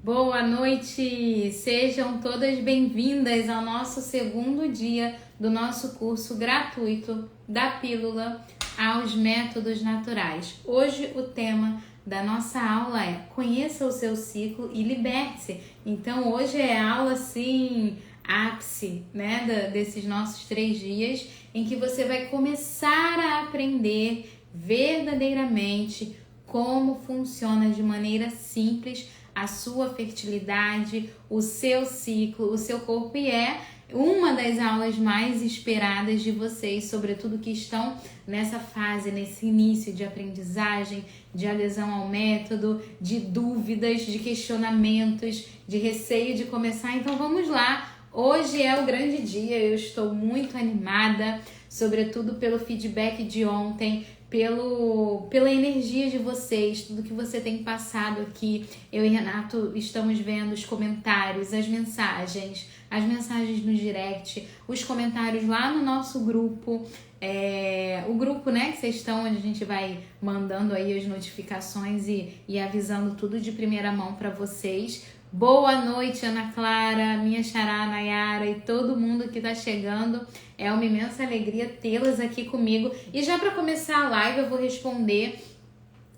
Boa noite! Sejam todas bem-vindas ao nosso segundo dia do nosso curso gratuito da Pílula aos Métodos Naturais. Hoje o tema da nossa aula é Conheça o seu ciclo e liberte-se. Então hoje é a aula assim, ápice, desses nossos 3 dias em que você vai começar a aprender verdadeiramente como funciona de maneira simples a sua fertilidade, o seu ciclo, o seu corpo, e é uma das aulas mais esperadas de vocês, sobretudo que estão nessa fase, nesse início de aprendizagem, de adesão ao método, de dúvidas, de questionamentos, de receio de começar. Então vamos lá, hoje é o grande dia, eu estou muito animada, sobretudo pelo feedback de ontem, pela energia de vocês, tudo que você tem passado aqui. Eu e Renato estamos vendo os comentários, as mensagens no direct, os comentários lá no nosso grupo, o grupo, que vocês estão, onde a gente vai mandando aí as notificações e avisando tudo de primeira mão para vocês. Boa noite, Ana Clara, minha xará, Nayara e todo mundo que tá chegando. É uma imensa alegria tê-las aqui comigo. E já para começar a live, eu vou responder,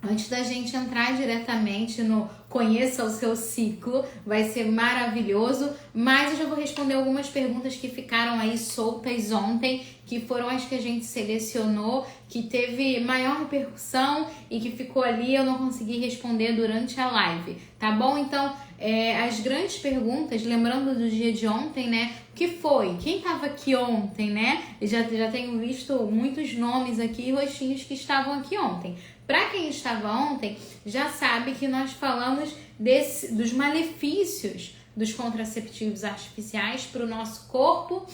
antes da gente entrar diretamente no Conheça o seu ciclo, vai ser maravilhoso, mas eu já vou responder algumas perguntas que ficaram aí soltas ontem, que foram as que a gente selecionou, que teve maior repercussão e que ficou ali, eu não consegui responder durante a live, tá bom? Então, as grandes perguntas, lembrando do dia de ontem, que foi? Quem estava aqui ontem, Já tenho visto muitos nomes aqui e rostinhos que estavam aqui ontem. Para quem estava ontem, já sabe que nós falamos dos malefícios dos contraceptivos artificiais para o nosso corpo,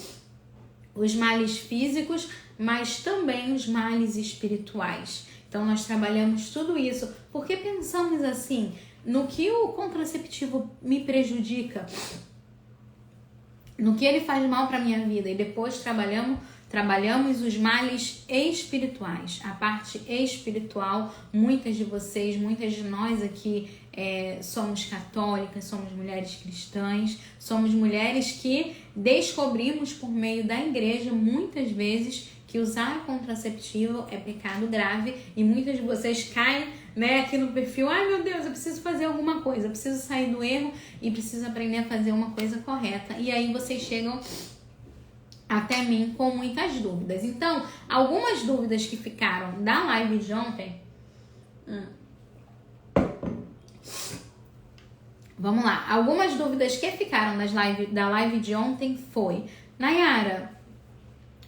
os males físicos, mas também os males espirituais. Então nós trabalhamos tudo isso, porque pensamos assim, no que o contraceptivo me prejudica, no que ele faz mal para minha vida, e depois trabalhamos os males espirituais, a parte espiritual. Muitas de vocês, muitas de nós aqui somos católicas, somos mulheres cristãs, somos mulheres que descobrimos por meio da igreja muitas vezes que usar contraceptivo é pecado grave, e muitas de vocês caem aqui no perfil, ai meu Deus, eu preciso fazer alguma coisa, eu preciso sair do erro e preciso aprender a fazer uma coisa correta. E aí vocês chegam até mim com muitas dúvidas. Então, algumas dúvidas que ficaram da live de ontem. Vamos lá. Algumas dúvidas que ficaram da live de ontem foi: Nayara,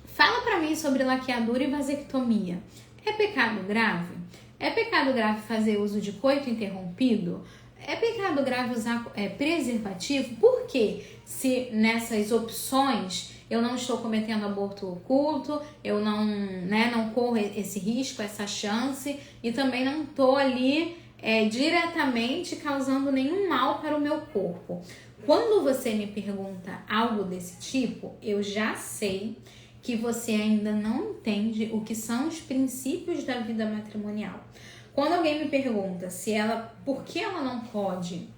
fala pra mim sobre laqueadura e vasectomia. É pecado grave? É pecado grave fazer uso de coito interrompido? É pecado grave usar preservativo? Por quê? Se nessas opções eu não estou cometendo aborto oculto, eu não corro esse risco, essa chance, e também não estou ali diretamente causando nenhum mal para o meu corpo. Quando você me pergunta algo desse tipo, eu já sei que você ainda não entende o que são os princípios da vida matrimonial. Quando alguém me pergunta por que ela não pode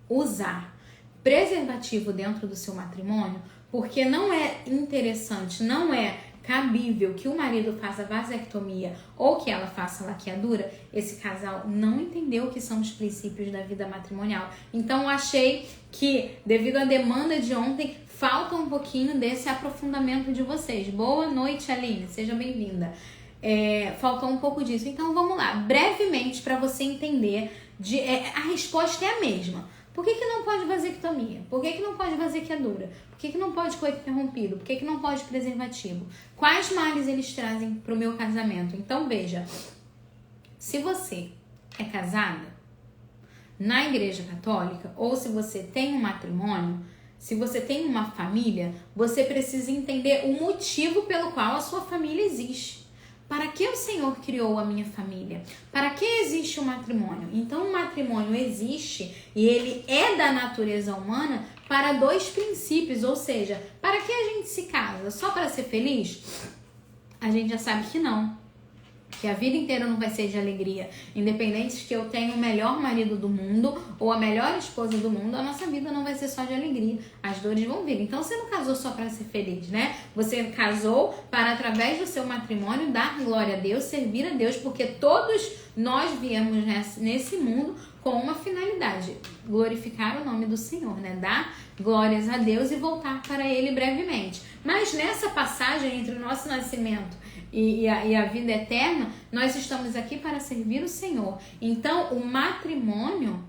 usar preservativo dentro do seu matrimônio, porque não é interessante, não é cabível que o marido faça vasectomia ou que ela faça laqueadura, esse casal não entendeu o que são os princípios da vida matrimonial. Então eu achei que, devido à demanda de ontem, falta um pouquinho desse aprofundamento de vocês. Boa noite, Aline, seja bem-vinda. Faltou um pouco disso. Então vamos lá, brevemente, para você entender, a resposta é a mesma. Por que não pode vasectomia? Por que não pode vasequeadura? Por que não pode coito interrompido? Por que não pode preservativo? Quais males eles trazem para o meu casamento? Então veja, se você é casada na igreja católica, ou se você tem um matrimônio, se você tem uma família, você precisa entender o motivo pelo qual a sua família existe. Para que o Senhor criou a minha família? Para que existe o matrimônio? Então o matrimônio existe e ele é da natureza humana para 2 princípios, ou seja, para que a gente se casa? Só para ser feliz? A gente já sabe que não. que a vida inteira não vai ser de alegria. Independente que eu tenha o melhor marido do mundo ou a melhor esposa do mundo, a nossa vida não vai ser só de alegria. As dores vão vir. Então você não casou só para ser feliz, né? Você casou para, através do seu matrimônio, dar glória a Deus, servir a Deus, porque todos nós viemos nesse mundo com uma finalidade: glorificar o nome do Senhor, né? Dar glórias a Deus e voltar para Ele brevemente. Mas nessa passagem entre o nosso nascimento e a vida eterna, nós estamos aqui para servir o Senhor. Então, o matrimônio,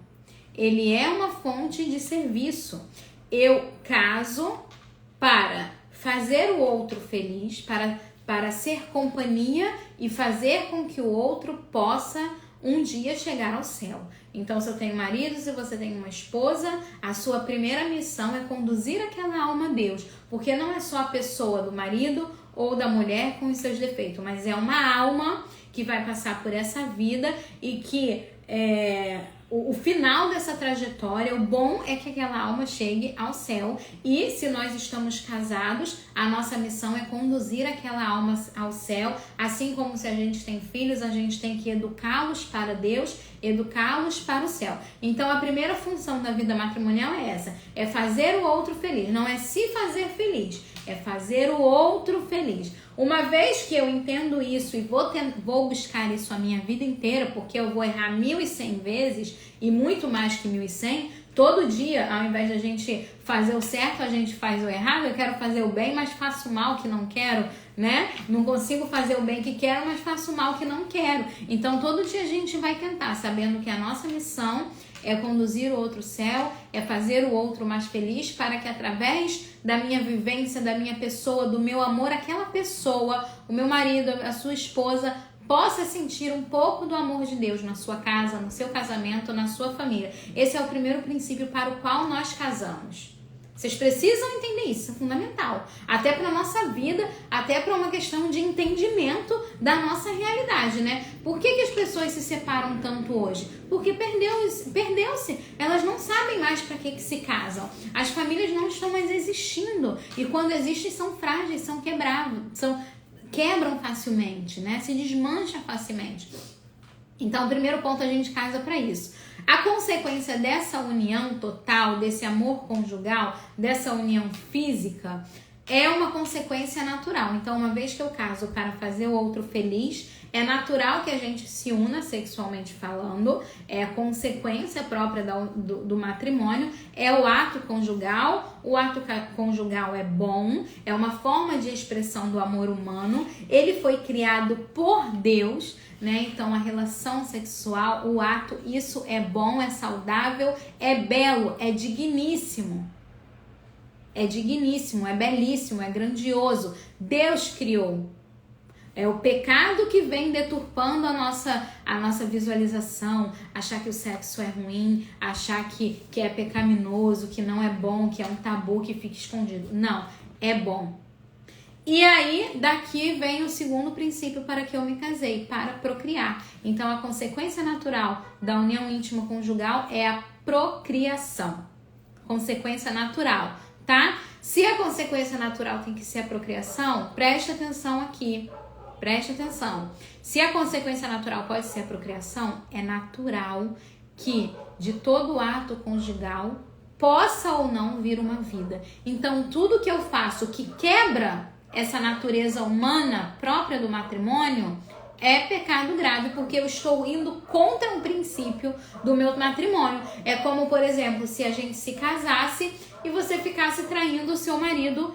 ele é uma fonte de serviço. Eu caso para fazer o outro feliz, para ser companhia e fazer com que o outro possa um dia chegar ao céu. Então, se eu tenho marido, se você tem uma esposa, a sua primeira missão é conduzir aquela alma a Deus, porque não é só a pessoa do marido ou da mulher com os seus defeitos, mas é uma alma que vai passar por essa vida e que o final dessa trajetória, o bom é que aquela alma chegue ao céu. E se nós estamos casados, a nossa missão é conduzir aquela alma ao céu. Assim como se a gente tem filhos, a gente tem que educá-los para Deus, educá-los para o céu. Então a primeira função da vida matrimonial é essa, é fazer o outro feliz. Não é se fazer feliz, é fazer o outro feliz. Uma vez que eu entendo isso e vou buscar isso a minha vida inteira, porque eu vou errar 1.100 vezes e muito mais que 1.100, todo dia, ao invés de a gente fazer o certo, a gente faz o errado. Eu quero fazer o bem, mas faço o mal que não quero, né? Não consigo fazer o bem que quero, mas faço o mal que não quero. Então, todo dia a gente vai tentar, sabendo que a nossa missão é conduzir o outro ao céu, é fazer o outro mais feliz, para que através da minha vivência, da minha pessoa, do meu amor, aquela pessoa, o meu marido, a sua esposa, possa sentir um pouco do amor de Deus na sua casa, no seu casamento, na sua família. Esse é o primeiro princípio para o qual nós casamos. Vocês precisam entender isso, é fundamental. Até para a nossa vida, até para uma questão de entendimento da nossa realidade, né? Por que as pessoas se separam tanto hoje? Porque perdeu-se. Elas não sabem mais para que se casam. As famílias não estão mais existindo. E quando existem, são frágeis, são quebrados, quebram facilmente, né? Se desmancha facilmente. Então, o primeiro ponto, a gente casa para isso. A consequência dessa união total, desse amor conjugal, dessa união física, é uma consequência natural. Então, uma vez que eu caso para fazer o outro feliz, é natural que a gente se una sexualmente falando, é a consequência própria do matrimônio, é o ato conjugal. O ato conjugal é bom, é uma forma de expressão do amor humano, ele foi criado por Deus, né? Então a relação sexual, o ato, isso é bom, é saudável, é belo, é digníssimo. É digníssimo, é belíssimo, é grandioso. Deus criou. É o pecado que vem deturpando a nossa visualização, achar que o sexo é ruim, achar que é pecaminoso, que não é bom, que é um tabu que fica escondido. Não, é bom. E aí, daqui vem o segundo princípio para que eu me casei, para procriar. Então, a consequência natural da união íntima conjugal é a procriação. Consequência natural, tá? Se a consequência natural tem que ser a procriação, preste atenção aqui. Preste atenção. Se a consequência natural pode ser a procriação, é natural que de todo ato conjugal possa ou não vir uma vida. Então, tudo que eu faço que quebra essa natureza humana própria do matrimônio é pecado grave, porque eu estou indo contra um princípio do meu matrimônio. É como, por exemplo, se a gente se casasse e você ficasse traindo o seu marido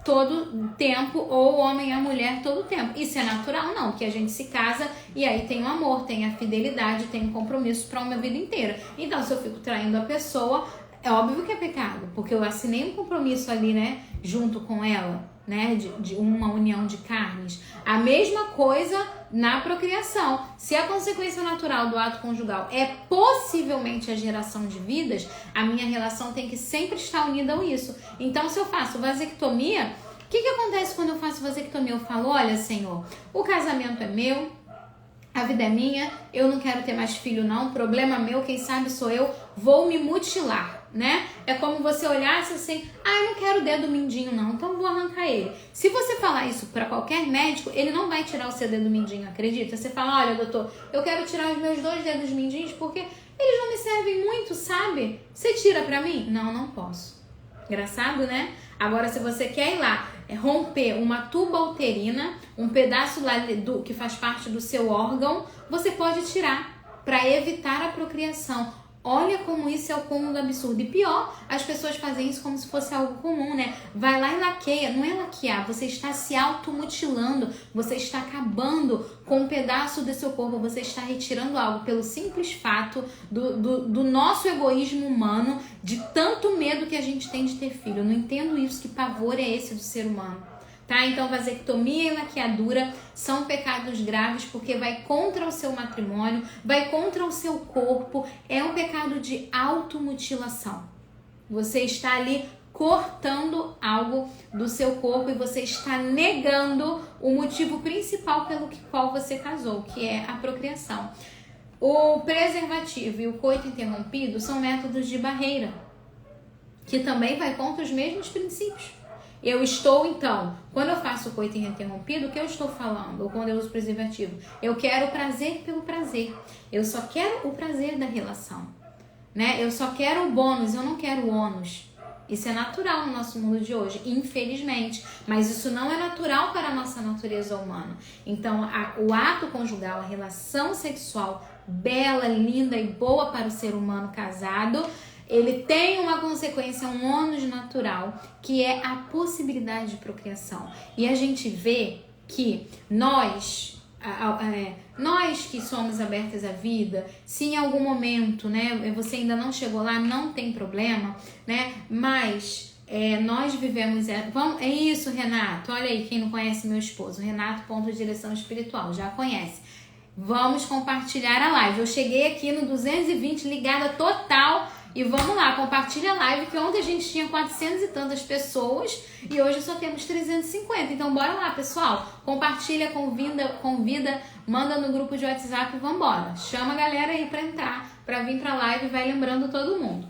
todo tempo, ou o homem e a mulher todo tempo. Isso é natural? Não, que a gente se casa e aí tem o amor, tem a fidelidade, tem o compromisso para uma vida inteira. Então, se eu fico traindo a pessoa, é óbvio que é pecado, porque eu assinei um compromisso ali, né, junto com ela, né, de uma união de carnes. A mesma coisa na procriação. Se a consequência natural do ato conjugal é possivelmente a geração de vidas, a minha relação tem que sempre estar unida a isso. Então, se eu faço vasectomia, o que acontece quando eu faço vasectomia? Eu falo, olha, Senhor, o casamento é meu, a vida é minha, eu não quero ter mais filho não, problema meu, quem sabe sou eu, vou me mutilar, né? É como você olhasse assim, eu não quero o dedo mindinho não, então vou arrancar ele. Se você falar isso para qualquer médico, ele não vai tirar o seu dedo mindinho, acredita? Você fala, olha doutor, eu quero tirar os meus 2 dedos mindinhos porque eles não me servem muito, sabe? Você tira pra mim? Não, não posso. Engraçado, né? Agora, se você quer ir lá romper uma tuba uterina, um pedaço lá que faz parte do seu órgão, você pode tirar para evitar a procriação. Olha como isso é o cúmulo do absurdo. E pior, as pessoas fazem isso como se fosse algo comum, né? Vai lá e laqueia. Não é laquear, você está se automutilando, você está acabando com um pedaço do seu corpo, você está retirando algo pelo simples fato do nosso egoísmo humano, de tanto medo que a gente tem de ter filho. Eu não entendo isso, que pavor é esse do ser humano. Tá? Então, vasectomia e laqueadura são pecados graves porque vai contra o seu matrimônio, vai contra o seu corpo, é um pecado de automutilação. Você está ali cortando algo do seu corpo e você está negando o motivo principal pelo qual você casou, que é a procriação. O preservativo e o coito interrompido são métodos de barreira, que também vai contra os mesmos princípios. Eu estou, então, quando eu faço o coito interrompido, o que eu estou falando? Ou quando eu uso preservativo? Eu quero o prazer pelo prazer. Eu só quero o prazer da relação, né? Eu só quero o bônus, eu não quero o ônus. Isso é natural no nosso mundo de hoje, infelizmente. Mas isso não é natural para a nossa natureza humana. Então, o ato conjugal, a relação sexual bela, linda e boa para o ser humano casado, ele tem uma consequência, um ônus natural, que é a possibilidade de procriação. E a gente vê que nós que somos abertas à vida, se em algum momento, né, você ainda não chegou lá, não tem problema, né, mas nós vivemos... É isso, Renato, olha aí, quem não conhece meu esposo, Renato, ponto de direção espiritual, já conhece. Vamos compartilhar a live. Eu cheguei aqui no 220, ligada total. E vamos lá, compartilha a live, que ontem a gente tinha 400 e tantas pessoas e hoje só temos 350. Então bora lá, pessoal. Compartilha, convida, manda no grupo de WhatsApp e vambora. Chama a galera aí pra entrar, pra vir pra live e vai lembrando todo mundo.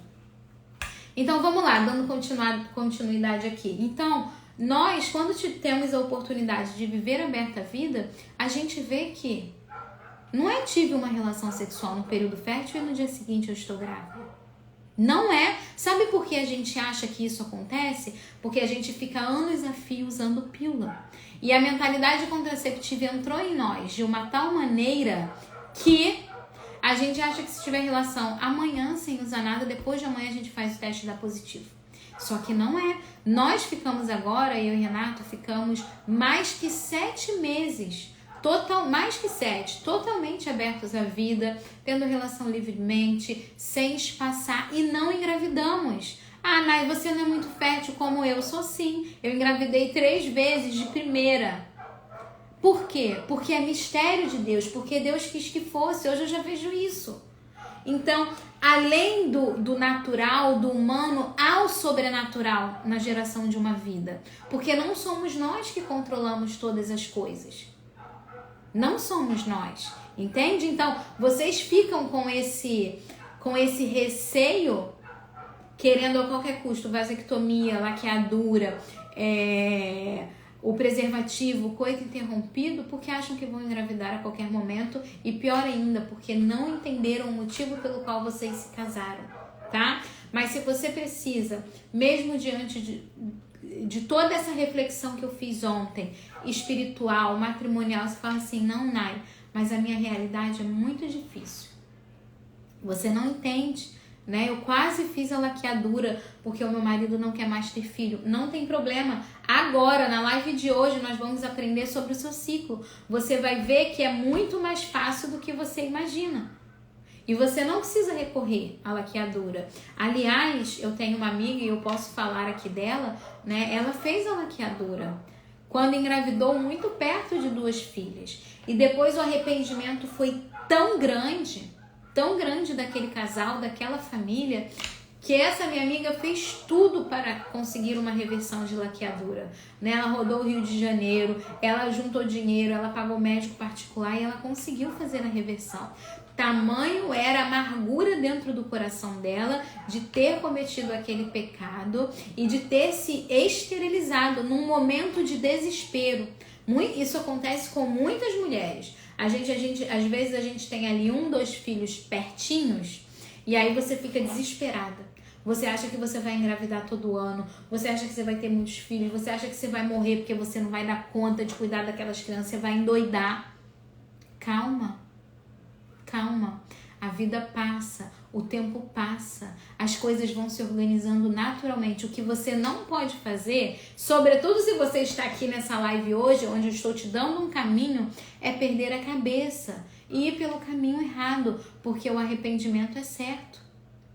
Então vamos lá, dando continuidade aqui. Então, nós, quando temos a oportunidade de viver aberta a vida, a gente vê que não é tive uma relação sexual no período fértil e no dia seguinte eu estou grávida. Não é. Sabe por que a gente acha que isso acontece? Porque a gente fica anos a fio usando pílula. E a mentalidade contraceptiva entrou em nós de uma tal maneira que a gente acha que se tiver relação amanhã sem usar nada, depois de amanhã a gente faz o teste e dá positivo. Só que não é. Nós ficamos agora, eu e Renato, ficamos mais que 7 meses... mais que 7, totalmente abertos à vida, tendo relação livremente, sem espaçar e não engravidamos. Nay, você não é muito fértil como eu sou, sim. Eu engravidei 3 vezes de primeira. Por quê? Porque é mistério de Deus, porque Deus quis que fosse. Hoje eu já vejo isso. Então, além do natural, do humano, há o sobrenatural na geração de uma vida. Porque não somos nós que controlamos todas as coisas. Não somos nós, entende? Então, vocês ficam com esse receio, querendo a qualquer custo, vasectomia, laqueadura, o preservativo, o coito interrompido, porque acham que vão engravidar a qualquer momento e pior ainda, porque não entenderam o motivo pelo qual vocês se casaram, tá? Mas se você precisa, mesmo diante de toda essa reflexão que eu fiz ontem, espiritual, matrimonial, você fala assim, não, Nay, mas a minha realidade é muito difícil. Você não entende, né? Eu quase fiz a laqueadura porque o meu marido não quer mais ter filho. Não tem problema. Agora, na live de hoje, nós vamos aprender sobre o seu ciclo. Você vai ver que é muito mais fácil do que você imagina. E você não precisa recorrer à laqueadura. Aliás, eu tenho uma amiga e eu posso falar aqui dela, né? Ela fez a laqueadura quando engravidou muito perto de 2 filhas. E depois o arrependimento foi tão grande daquele casal, daquela família, que essa minha amiga fez tudo para conseguir uma reversão de laqueadura, né? Ela rodou o Rio de Janeiro, ela juntou dinheiro, ela pagou médico particular e ela conseguiu fazer a reversão. Tamanho era a amargura dentro do coração dela de ter cometido aquele pecado e de ter se esterilizado num momento de desespero. Isso acontece com muitas mulheres. Às vezes a gente tem ali 1, 2 filhos pertinhos e aí você fica desesperada. Você acha que você vai engravidar todo ano, você acha que você vai ter muitos filhos, você acha que você vai morrer porque você não vai dar conta de cuidar daquelas crianças, você vai endoidar. Calma, calma. A vida passa, o tempo passa, as coisas vão se organizando naturalmente. O que você não pode fazer, sobretudo se você está aqui nessa live hoje, onde eu estou te dando um caminho, é perder a cabeça e ir pelo caminho errado, porque o arrependimento é certo,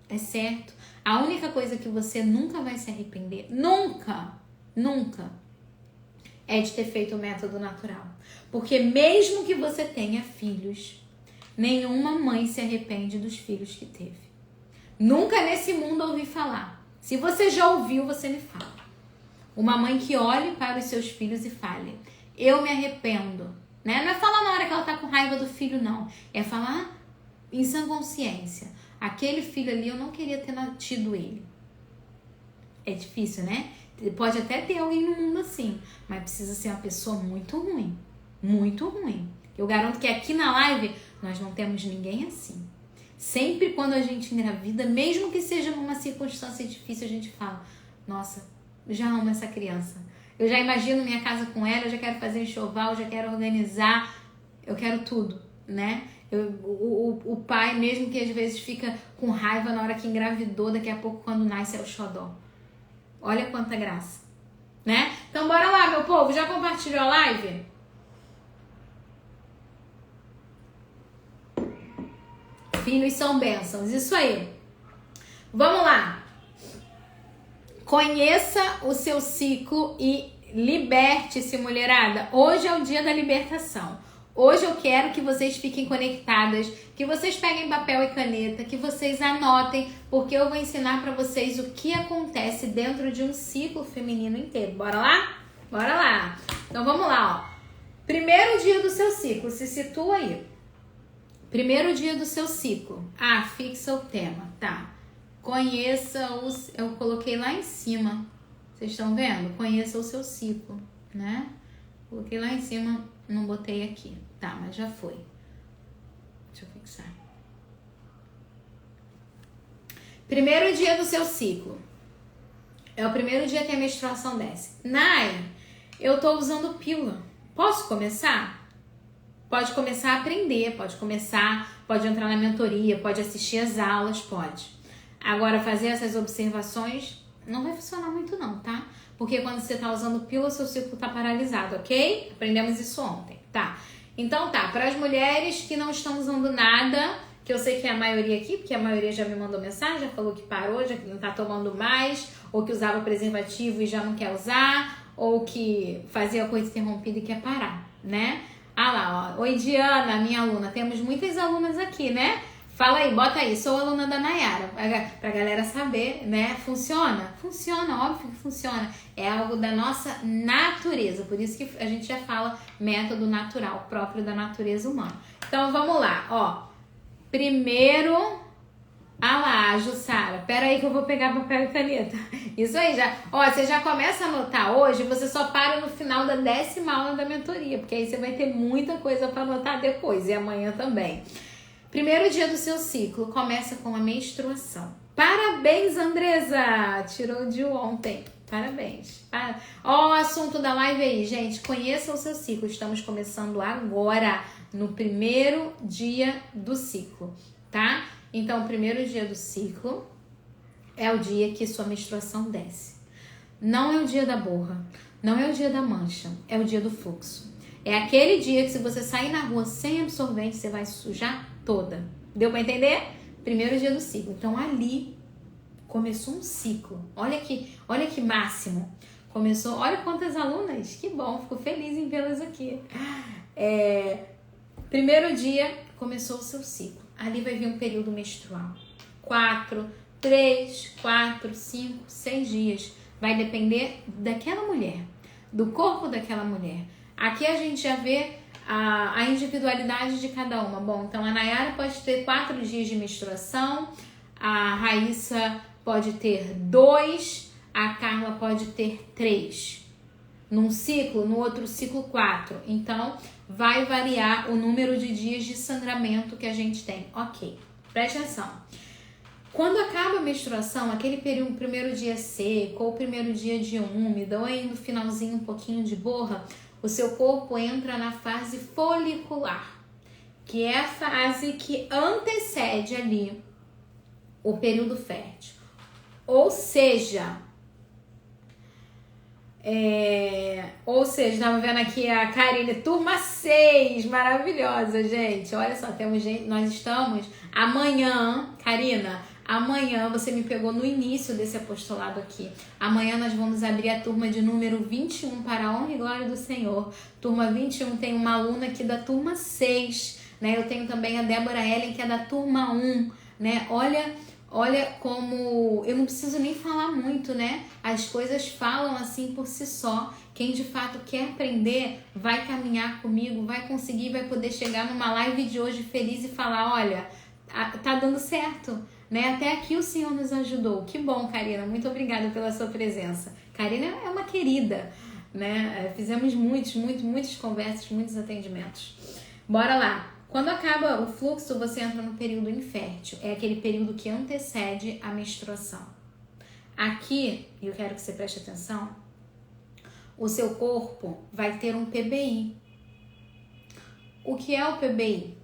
é certo. A única coisa que você nunca vai se arrepender, nunca, é de ter feito o método natural. Porque mesmo que você tenha filhos, nenhuma mãe se arrepende dos filhos que teve. Nunca nesse mundo ouvi falar. Se você já ouviu, você me fala. Uma mãe que olhe para os seus filhos e fale, eu me arrependo. Né? Não é falar na hora que ela tá com raiva do filho, não. É falar em sã consciência. Aquele filho ali, eu não queria ter tido ele. É difícil, né? Pode até ter alguém no mundo assim, mas precisa ser uma pessoa muito ruim. Muito ruim. Eu garanto que aqui na live nós não temos ninguém assim. Sempre quando a gente engravida, mesmo que seja numa circunstância difícil, a gente fala, nossa, eu já amo essa criança. Eu já imagino minha casa com ela, eu já quero fazer enxoval, eu já quero organizar, eu quero tudo, né? O pai, mesmo que às vezes fica com raiva na hora que engravidou, daqui a pouco quando nasce é o xodó. Olha quanta graça, né? Então bora lá, meu povo, já compartilhou a live? Filhos são bênçãos, isso aí. Vamos lá. Conheça o seu ciclo e liberte-se, mulherada. Hoje é o dia da libertação. Hoje eu quero que vocês fiquem conectadas, que vocês peguem papel e caneta, que vocês anotem, porque eu vou ensinar pra vocês o que acontece dentro de um ciclo feminino inteiro. Bora lá? Bora lá. Então vamos lá, ó. Primeiro dia do seu ciclo, se situa aí. Primeiro dia do seu ciclo. Ah, fixa o tema, tá? Conheça os... Eu coloquei lá em cima. Vocês estão vendo? Conheça o seu ciclo, né? Coloquei lá em cima, não botei aqui. Tá, mas já foi. Deixa eu fixar. Primeiro dia do seu ciclo. É o primeiro dia que a menstruação desce. Nai, eu tô usando pílula. Posso começar? Pode começar a aprender, pode entrar na mentoria, pode assistir as aulas, pode. Agora, fazer essas observações não vai funcionar muito não, tá? Porque quando você tá usando pílula, seu ciclo tá paralisado, ok? Aprendemos isso ontem, tá? Então tá, para as mulheres que não estão usando nada, que eu sei que é a maioria aqui, porque a maioria já me mandou mensagem, já falou que parou, já que não tá tomando mais, ou que usava preservativo e já não quer usar, ou que fazia coisa interrompida e quer parar, né? Ah lá, ó. Oi, Diana, minha aluna. Temos muitas alunas aqui, né? Fala aí, bota aí. Sou aluna da Nayara. Pra galera saber, né? Funciona? Funciona, óbvio que funciona. É algo da nossa natureza. Por isso que a gente já fala método natural, próprio da natureza humana. Então, vamos lá, ó. Primeiro... Ah lá, Jussara. Pera aí que eu vou pegar papel e caneta. Isso aí, já. Ó, você já começa a anotar hoje, você só para no final da 10ª aula da mentoria, porque aí você vai ter muita coisa para anotar depois, e amanhã também. Primeiro dia do seu ciclo, começa com a menstruação. Parabéns, Andresa! Tirou de ontem. Parabéns. Ó, o assunto da live aí, gente. Conheça o seu ciclo. Estamos começando agora, no primeiro dia do ciclo, tá? Então, o primeiro dia do ciclo é o dia que sua menstruação desce. Não é o dia da borra, não é o dia da mancha, é o dia do fluxo. É aquele dia que se você sair na rua sem absorvente, você vai sujar toda. Deu pra entender? Primeiro dia do ciclo. Então, ali começou um ciclo. Olha que máximo. Começou, olha quantas alunas, que bom, fico feliz em vê-las aqui. Primeiro dia, começou o seu ciclo. Ali vai vir um período menstrual. 3, 4, 5, 6 dias. Vai depender daquela mulher, do corpo daquela mulher. Aqui a gente já vê a individualidade de cada uma. Bom, então a Nayara pode ter 4 dias de menstruação, a Raíssa pode ter 2, a Carla pode ter 3. Num ciclo, no outro ciclo 4. Então, vai variar o número de dias de sangramento que a gente tem. Ok, preste atenção. Quando acaba a menstruação, aquele período, primeiro dia seco, ou primeiro dia de úmida, ou aí no finalzinho um pouquinho de borra, o seu corpo entra na fase folicular, que é a fase que antecede ali o período fértil. Ou seja, estava vendo aqui a Karine, turma 6, maravilhosa, gente. Olha só, nós estamos amanhã, Karina, amanhã você me pegou no início desse apostolado aqui. Amanhã nós vamos abrir a turma de número 21 para a honra e glória do Senhor. Turma 21 tem uma aluna aqui da turma 6, né? Eu tenho também a Débora Ellen, que é da turma 1, né? Olha como eu não preciso nem falar muito, né? As coisas falam assim por si só. Quem de fato quer aprender vai caminhar comigo, vai conseguir, vai poder chegar numa live de hoje feliz e falar, olha, tá dando certo, né? Até aqui o Senhor nos ajudou. Que bom, Karina. Muito obrigada pela sua presença. Karina é uma querida, né? Fizemos muitas conversas, muitos atendimentos. Bora lá. Quando acaba o fluxo, você entra no período infértil. É aquele período que antecede a menstruação. Aqui, eu quero que você preste atenção, o seu corpo vai ter um PBI. O que é o PBI?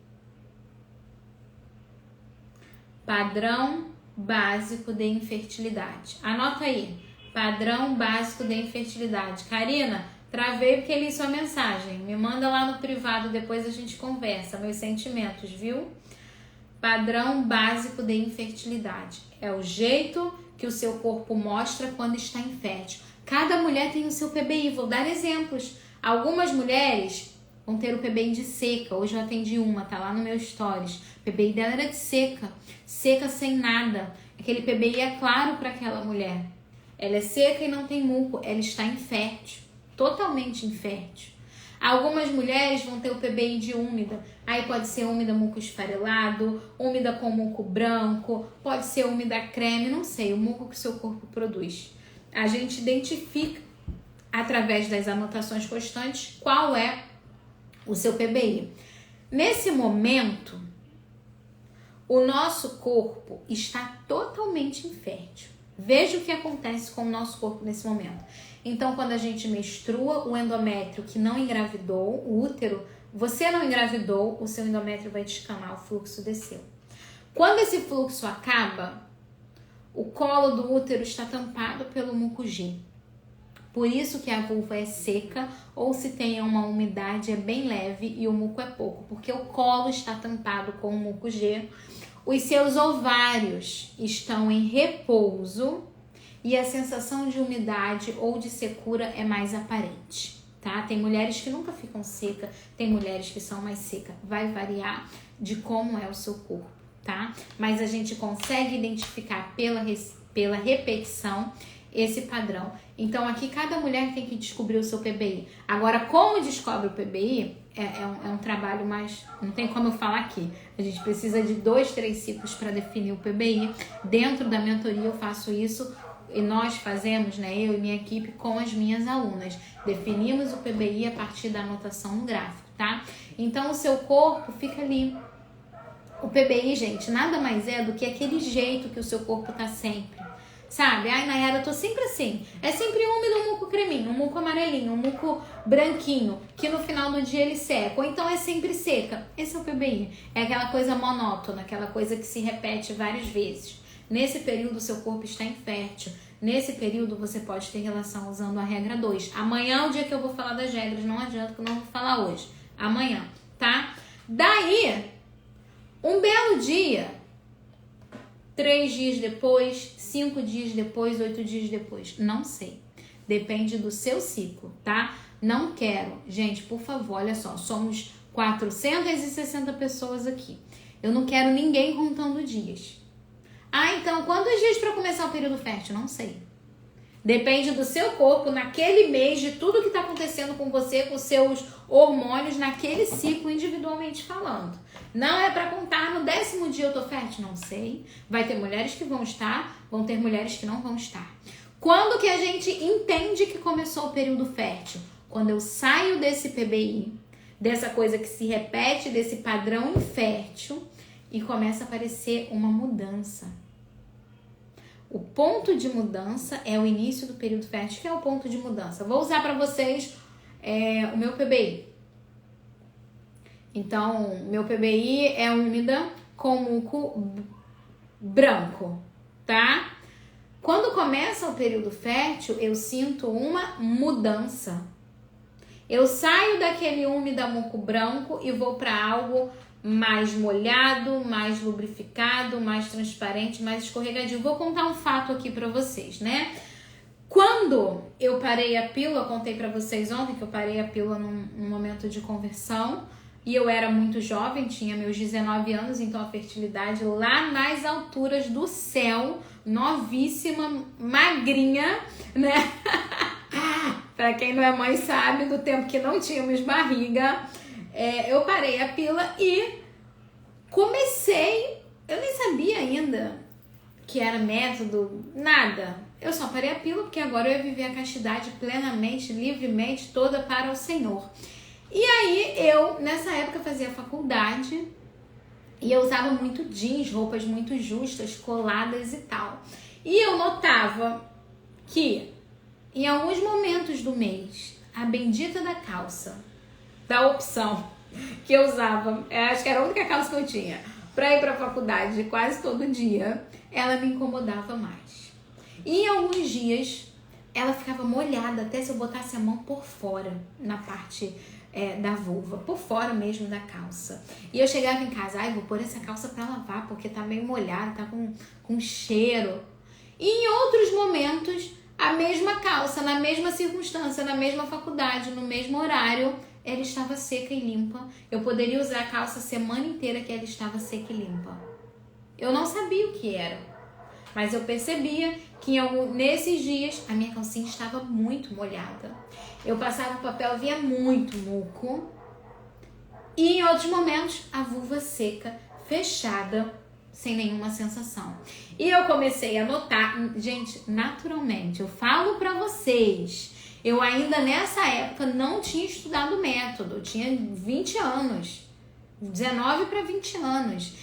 Padrão básico de infertilidade. Anota aí. Padrão básico de infertilidade. Karina, travei porque li sua mensagem. Me manda lá no privado, depois a gente conversa. Meus sentimentos, viu? Padrão básico de infertilidade. É o jeito que o seu corpo mostra quando está infértil. Cada mulher tem o seu PBI. Vou dar exemplos. Algumas mulheres vão ter o PBI de seca. Hoje eu atendi uma, tá lá no meu stories. O PBI dela era de seca. Seca sem nada. Aquele PBI é claro para aquela mulher. Ela é seca e não tem muco. Ela está infértil. Totalmente infértil. Algumas mulheres vão ter o PBI de úmida. Aí pode ser úmida muco esfarelado, úmida com muco branco, pode ser úmida creme, não sei, o muco que o seu corpo produz. A gente identifica, através das anotações constantes, qual é o seu PBI. Nesse momento, o nosso corpo está totalmente infértil. Veja o que acontece com o nosso corpo nesse momento. Então, quando a gente menstrua, o endométrio que não engravidou, o útero, você não engravidou, o seu endométrio vai descamar, o fluxo desceu. Quando esse fluxo acaba, o colo do útero está tampado pelo muco G. Por isso que a vulva é seca, ou se tem uma umidade é bem leve e o muco é pouco, porque o colo está tampado com o muco G. Os seus ovários estão em repouso e a sensação de umidade ou de secura é mais aparente, tá? Tem mulheres que nunca ficam secas, tem mulheres que são mais secas. Vai variar de como é o seu corpo, tá? Mas a gente consegue identificar pela repetição esse padrão. Então aqui cada mulher tem que descobrir o seu PBI. Agora, como descobre o PBI é um trabalho mais... Não tem como eu falar aqui. A gente precisa de 2, 3 ciclos para definir o PBI. Dentro da mentoria eu faço isso e nós fazemos, né, eu e minha equipe, com as minhas alunas. Definimos o PBI a partir da anotação no gráfico, tá? Então o seu corpo fica ali. O PBI, gente, nada mais é do que aquele jeito que o seu corpo tá sempre. Sabe? Ai, Nayara, eu tô sempre assim. É sempre úmido, um muco creminho, um muco amarelinho, um muco branquinho, que no final do dia ele seca. Ou então é sempre seca. Esse é o PBI. É aquela coisa monótona, aquela coisa que se repete várias vezes. Nesse período, o seu corpo está infértil. Nesse período, você pode ter relação usando a regra 2. Amanhã é o dia que eu vou falar das regras. Não adianta que eu não vou falar hoje. Amanhã, tá? Daí, um belo dia, 3 dias depois, 5 dias depois, 8 dias depois. Não sei. Depende do seu ciclo, tá? Não quero. Gente, por favor, olha só. Somos 460 pessoas aqui. Eu não quero ninguém contando dias. Ah, então, quantos dias para começar o período fértil? Não sei. Depende do seu corpo, naquele mês, de tudo que está acontecendo com você, com seus hormônios, naquele ciclo, individualmente falando. Não é para contar no 10º dia eu tô fértil? Não sei. Vai ter mulheres que vão estar, vão ter mulheres que não vão estar. Quando que a gente entende que começou o período fértil? Quando eu saio desse PBI, dessa coisa que se repete, desse padrão infértil, e começa a aparecer uma mudança. O ponto de mudança é o início do período fértil, que é o ponto de mudança. Vou usar para vocês o meu PBI. Então, meu PBI é úmida com muco branco, tá? Quando começa o período fértil, eu sinto uma mudança. Eu saio daquele úmida muco branco e vou para algo mais molhado, mais lubrificado, mais transparente, mais escorregadio. Vou contar um fato aqui para vocês, né? Quando eu parei a pílula, eu contei para vocês ontem que eu parei a pílula num momento de conversão e eu era muito jovem, tinha meus 19 anos, então a fertilidade lá nas alturas do céu, novíssima, magrinha, né? Para quem não é mãe sabe, do tempo que não tínhamos barriga, eu parei a pílula e comecei, eu nem sabia ainda que era método, nada. Eu só parei a pílula porque agora eu ia viver a castidade plenamente, livremente, toda para o Senhor. E aí eu, nessa época, fazia faculdade e eu usava muito jeans, roupas muito justas, coladas e tal. E eu notava que em alguns momentos do mês, a bendita da calça, da opção que eu usava, acho que era a única calça que eu tinha, pra ir pra faculdade quase todo dia, ela me incomodava mais. E em alguns dias, ela ficava molhada até se eu botasse a mão por fora, na parte da vulva, por fora mesmo da calça. E eu chegava em casa, vou pôr essa calça pra lavar, porque tá meio molhada, tá com cheiro. E em outros momentos, a mesma calça, na mesma circunstância, na mesma faculdade, no mesmo horário, ela estava seca e limpa. Eu poderia usar a calça a semana inteira que ela estava seca e limpa. Eu não sabia o que era, mas eu percebia que nesses dias a minha calcinha estava muito molhada. Eu passava o papel, via muito muco. E em outros momentos, a vulva seca, fechada, sem nenhuma sensação. E eu comecei a notar, gente, naturalmente, eu falo pra vocês, eu ainda nessa época não tinha estudado método, eu tinha 20 anos, 19 para 20 anos.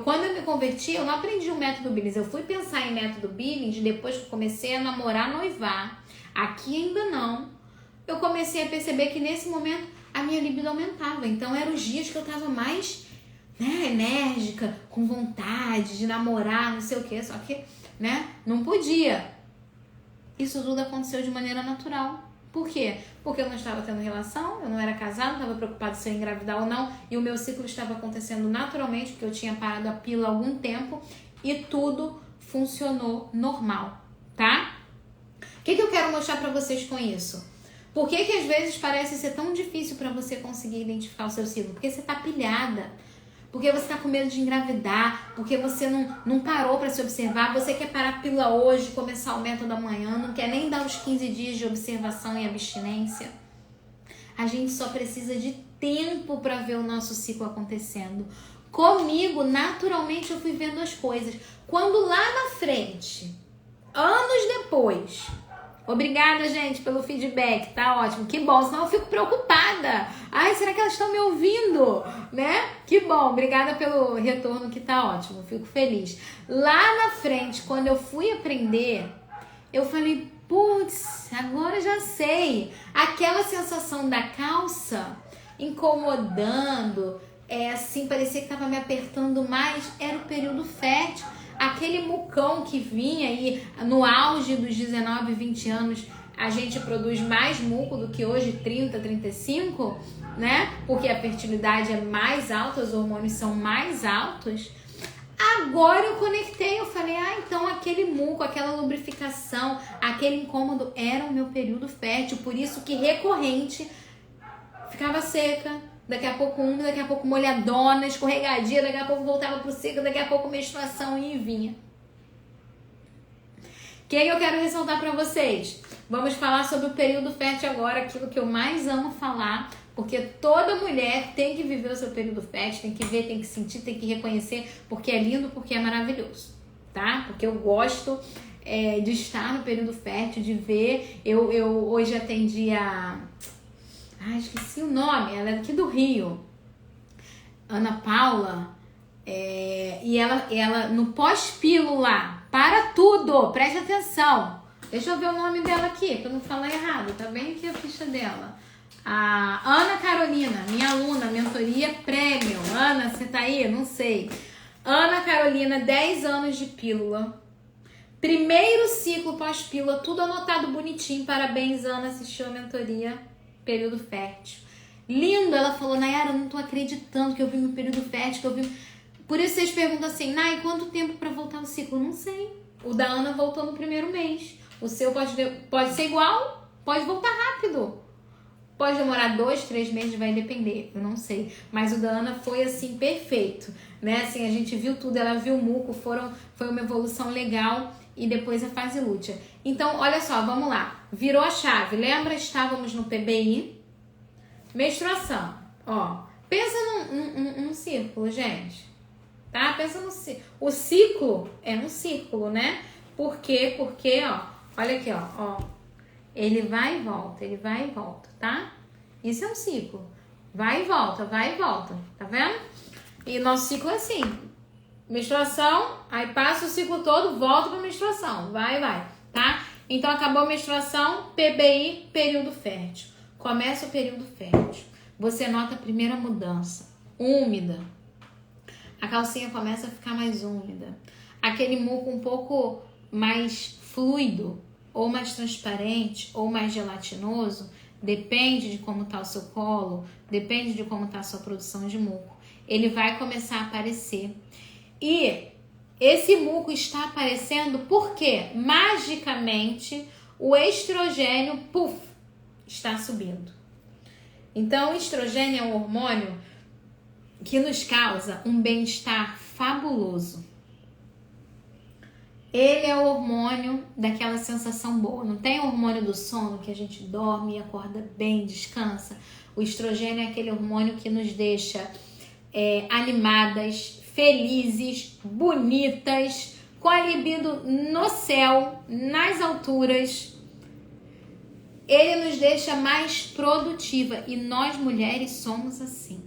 Quando eu me converti, eu não aprendi o método Billings, eu fui pensar em método Billings depois que eu comecei a namorar, noivar. Aqui ainda não. Eu comecei a perceber que nesse momento a minha libido aumentava, então eram os dias que eu tava mais enérgica, com vontade de namorar, não sei o que, só que, não podia. Isso tudo aconteceu de maneira natural. Por quê? Porque eu não estava tendo relação, eu não era casada, não estava preocupada se eu ia engravidar ou não, e o meu ciclo estava acontecendo naturalmente, porque eu tinha parado a pílula há algum tempo, e tudo funcionou normal, tá? O que eu quero mostrar pra vocês com isso? Por que às vezes parece ser tão difícil pra você conseguir identificar o seu ciclo? Porque você tá pilhada. Porque você tá com medo de engravidar, porque você não parou para se observar, você quer parar a pílula hoje, começar o método amanhã, não quer nem dar os 15 dias de observação e abstinência. A gente só precisa de tempo para ver o nosso ciclo acontecendo. Comigo, naturalmente, eu fui vendo as coisas. Quando lá na frente, anos depois... Obrigada, gente, pelo feedback, tá ótimo, que bom, senão eu fico preocupada. Ai, será que elas estão me ouvindo, né? Que bom, obrigada pelo retorno, que tá ótimo, fico feliz. Lá na frente, quando eu fui aprender, eu falei, putz, agora já sei. Aquela sensação da calça incomodando, assim, parecia que tava me apertando mais, era o período fértil. Aquele mucão que vinha aí no auge dos 19, 20 anos, a gente produz mais muco do que hoje, 30, 35, né? Porque a fertilidade é mais alta, os hormônios são mais altos. Agora eu conectei, eu falei, então aquele muco, aquela lubrificação, aquele incômodo era o meu período fértil, por isso que recorrente ficava seca, daqui a pouco úmida, daqui a pouco molhadona, escorregadia, daqui a pouco voltava pro ciclo, daqui a pouco menstruação e vinha. que eu quero ressaltar para vocês? Vamos falar sobre o período fértil agora, aquilo que eu mais amo falar, porque toda mulher tem que viver o seu período fértil, tem que ver, tem que sentir, tem que reconhecer, porque é lindo, porque é maravilhoso, tá? Porque eu gosto de estar no período fértil, de ver. Eu hoje atendi esqueci o nome, ela é daqui do Rio, Ana Paula, e ela no pós-pílula, para tudo, preste atenção. Deixa eu ver o nome dela aqui, pra eu não falar errado, tá bem aqui a ficha dela. A Ana Carolina, minha aluna, mentoria prêmio. Ana, você tá aí? Não sei. Ana Carolina, 10 anos de pílula. Primeiro ciclo pós-pílula, tudo anotado bonitinho. Parabéns, Ana, assistiu a mentoria período fértil. Lindo, ela falou, Nayara, eu não tô acreditando que eu vi meu período fértil, que eu vi... Por isso vocês perguntam assim, Nay, quanto tempo pra voltar o ciclo? Não sei. O da Ana voltou no primeiro mês. O seu pode ser igual, pode voltar rápido. Pode demorar 2, 3 meses, vai depender, eu não sei. Mas o da Ana foi assim, perfeito, né? Assim, a gente viu tudo, ela viu o muco, foi uma evolução legal e depois a fase lútea. Então, olha só, vamos lá. Virou a chave, lembra? Estávamos no PBI. Menstruação, ó. Pensa num círculo, gente, tá? Pensa no círculo. O ciclo é um círculo, né? Por quê? Porque, ó, olha aqui, ó. Ele vai e volta, tá? Isso é um ciclo. Vai e volta, tá vendo? E nosso ciclo é assim. Menstruação, aí passa o ciclo todo, volta pra menstruação. Vai, tá? Então, acabou a menstruação, PBI, período fértil. Começa o período fértil. Você nota a primeira mudança. Úmida. A calcinha começa a ficar mais úmida. Aquele muco um pouco mais fluido, ou mais transparente, ou mais gelatinoso, depende de como está o seu colo, depende de como está a sua produção de muco. Ele vai começar a aparecer. E esse muco está aparecendo porque, magicamente, o estrogênio, está subindo. Então, o estrogênio é um hormônio que nos causa um bem-estar fabuloso. Ele é o hormônio daquela sensação boa. Não tem o hormônio do sono que a gente dorme e acorda bem, descansa? O estrogênio é aquele hormônio que nos deixa animadas, felizes, bonitas, com a libido no céu, nas alturas. Ele nos deixa mais produtiva e nós mulheres somos assim,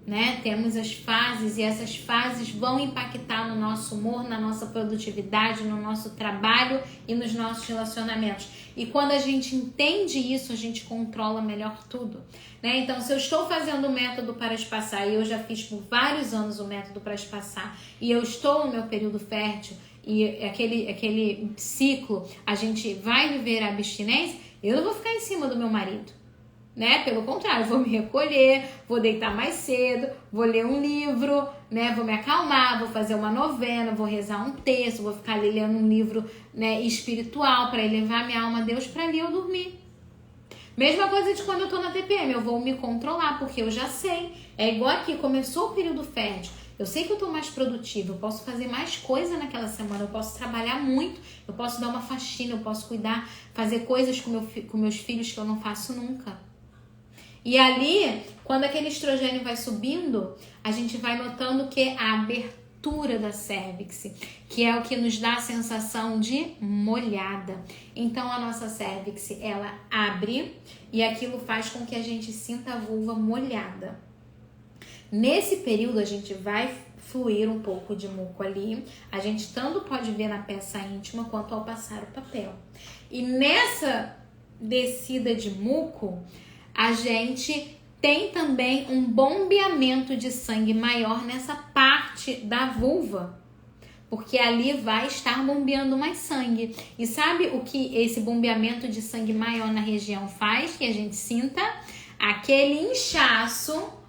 né? Temos as fases e essas fases vão impactar no nosso humor, na nossa produtividade, no nosso trabalho e nos nossos relacionamentos. E quando a gente entende isso, a gente controla melhor tudo, né? Então, se eu estou fazendo o método para espaçar e eu já fiz por vários anos o método para espaçar e eu estou no meu período fértil e aquele ciclo, a gente vai viver a abstinência, eu não vou ficar em cima do meu marido, né? Pelo contrário, vou me recolher, vou deitar mais cedo, vou ler um livro, né? Vou me acalmar, vou fazer uma novena, vou rezar um texto, vou ficar ali lendo um livro, né, espiritual para elevar minha alma a Deus para ali eu dormir. Mesma coisa de quando eu tô na TPM, eu vou me controlar, porque eu já sei. É igual aqui, começou o período fértil. Eu sei que eu tô mais produtiva, eu posso fazer mais coisa naquela semana, eu posso trabalhar muito, eu posso dar uma faxina, eu posso cuidar, fazer coisas com meus filhos que eu não faço nunca. E ali, quando aquele estrogênio vai subindo, a gente vai notando que a abertura da cérvix, que é o que nos dá a sensação de molhada. Então, a nossa cérvix, ela abre e aquilo faz com que a gente sinta a vulva molhada. Nesse período, a gente vai fluir um pouco de muco ali. A gente tanto pode ver na peça íntima quanto ao passar o papel. E nessa descida de muco, a gente tem também um bombeamento de sangue maior nessa parte da vulva, porque ali vai estar bombeando mais sangue. E sabe o que esse bombeamento de sangue maior na região faz? Que a gente sinta aquele inchaço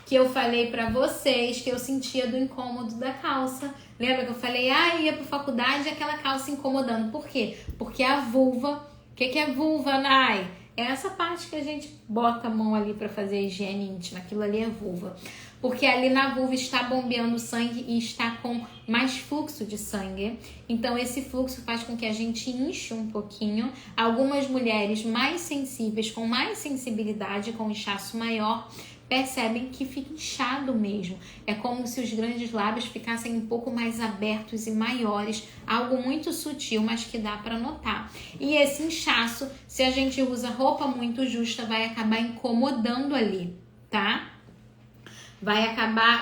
que eu falei pra vocês, que eu sentia do incômodo da calça. Lembra que eu falei, ia pra faculdade e aquela calça incomodando. Por quê? Porque a vulva, o que é vulva, Nay? É essa parte que a gente bota a mão ali pra fazer a higiene íntima, aquilo ali é vulva. porque ali na vulva está bombeando sangue e está com mais fluxo de sangue. Então esse fluxo faz com que a gente inche um pouquinho. Algumas mulheres mais sensíveis, com mais sensibilidade, com inchaço maior, percebem que fica inchado mesmo. É como se os grandes lábios ficassem um pouco mais abertos e maiores. Algo muito sutil, mas que dá para notar. E esse inchaço, se a gente usa roupa muito justa, vai acabar incomodando ali, tá?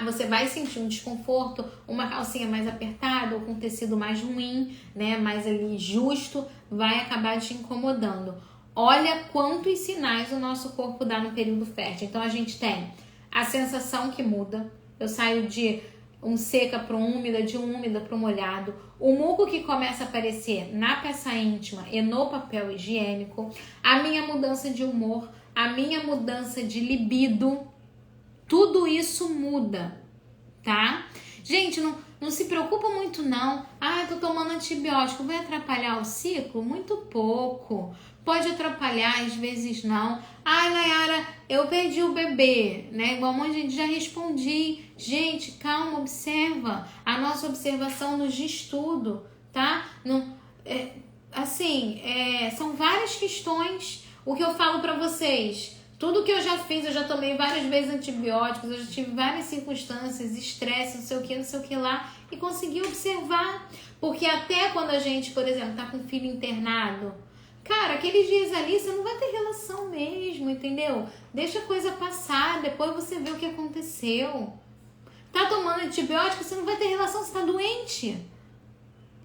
Você vai sentir um desconforto, uma calcinha mais apertada ou com tecido mais ruim, né? Mais ali justo, vai acabar te incomodando. Olha quantos sinais o nosso corpo dá no período fértil. Então a gente tem a sensação que muda. Eu saio de um seca para um úmida, de um úmida para um molhado. O muco que começa a aparecer na peça íntima e no papel higiênico. A minha mudança de humor, a minha mudança de libido. Tudo isso muda, tá? Gente, não se preocupa muito não. Ah, eu tô tomando antibiótico, vai atrapalhar o ciclo? Muito pouco. Pode atrapalhar, às vezes não. Ai, Nayara, eu perdi o bebê, né? Igual um monte de gente, já respondi. Gente, calma, observa. A nossa observação nos diz tudo, tá? São várias questões. O que eu falo pra vocês, tudo que eu já fiz, eu já tomei várias vezes antibióticos, eu já tive várias circunstâncias, estresse, não sei o que lá, e consegui observar. Porque até quando a gente, por exemplo, tá com o filho internado, cara, aqueles dias ali você não vai ter relação mesmo, entendeu? Deixa a coisa passar, depois você vê o que aconteceu. Tá tomando antibiótico, você não vai ter relação, você tá doente.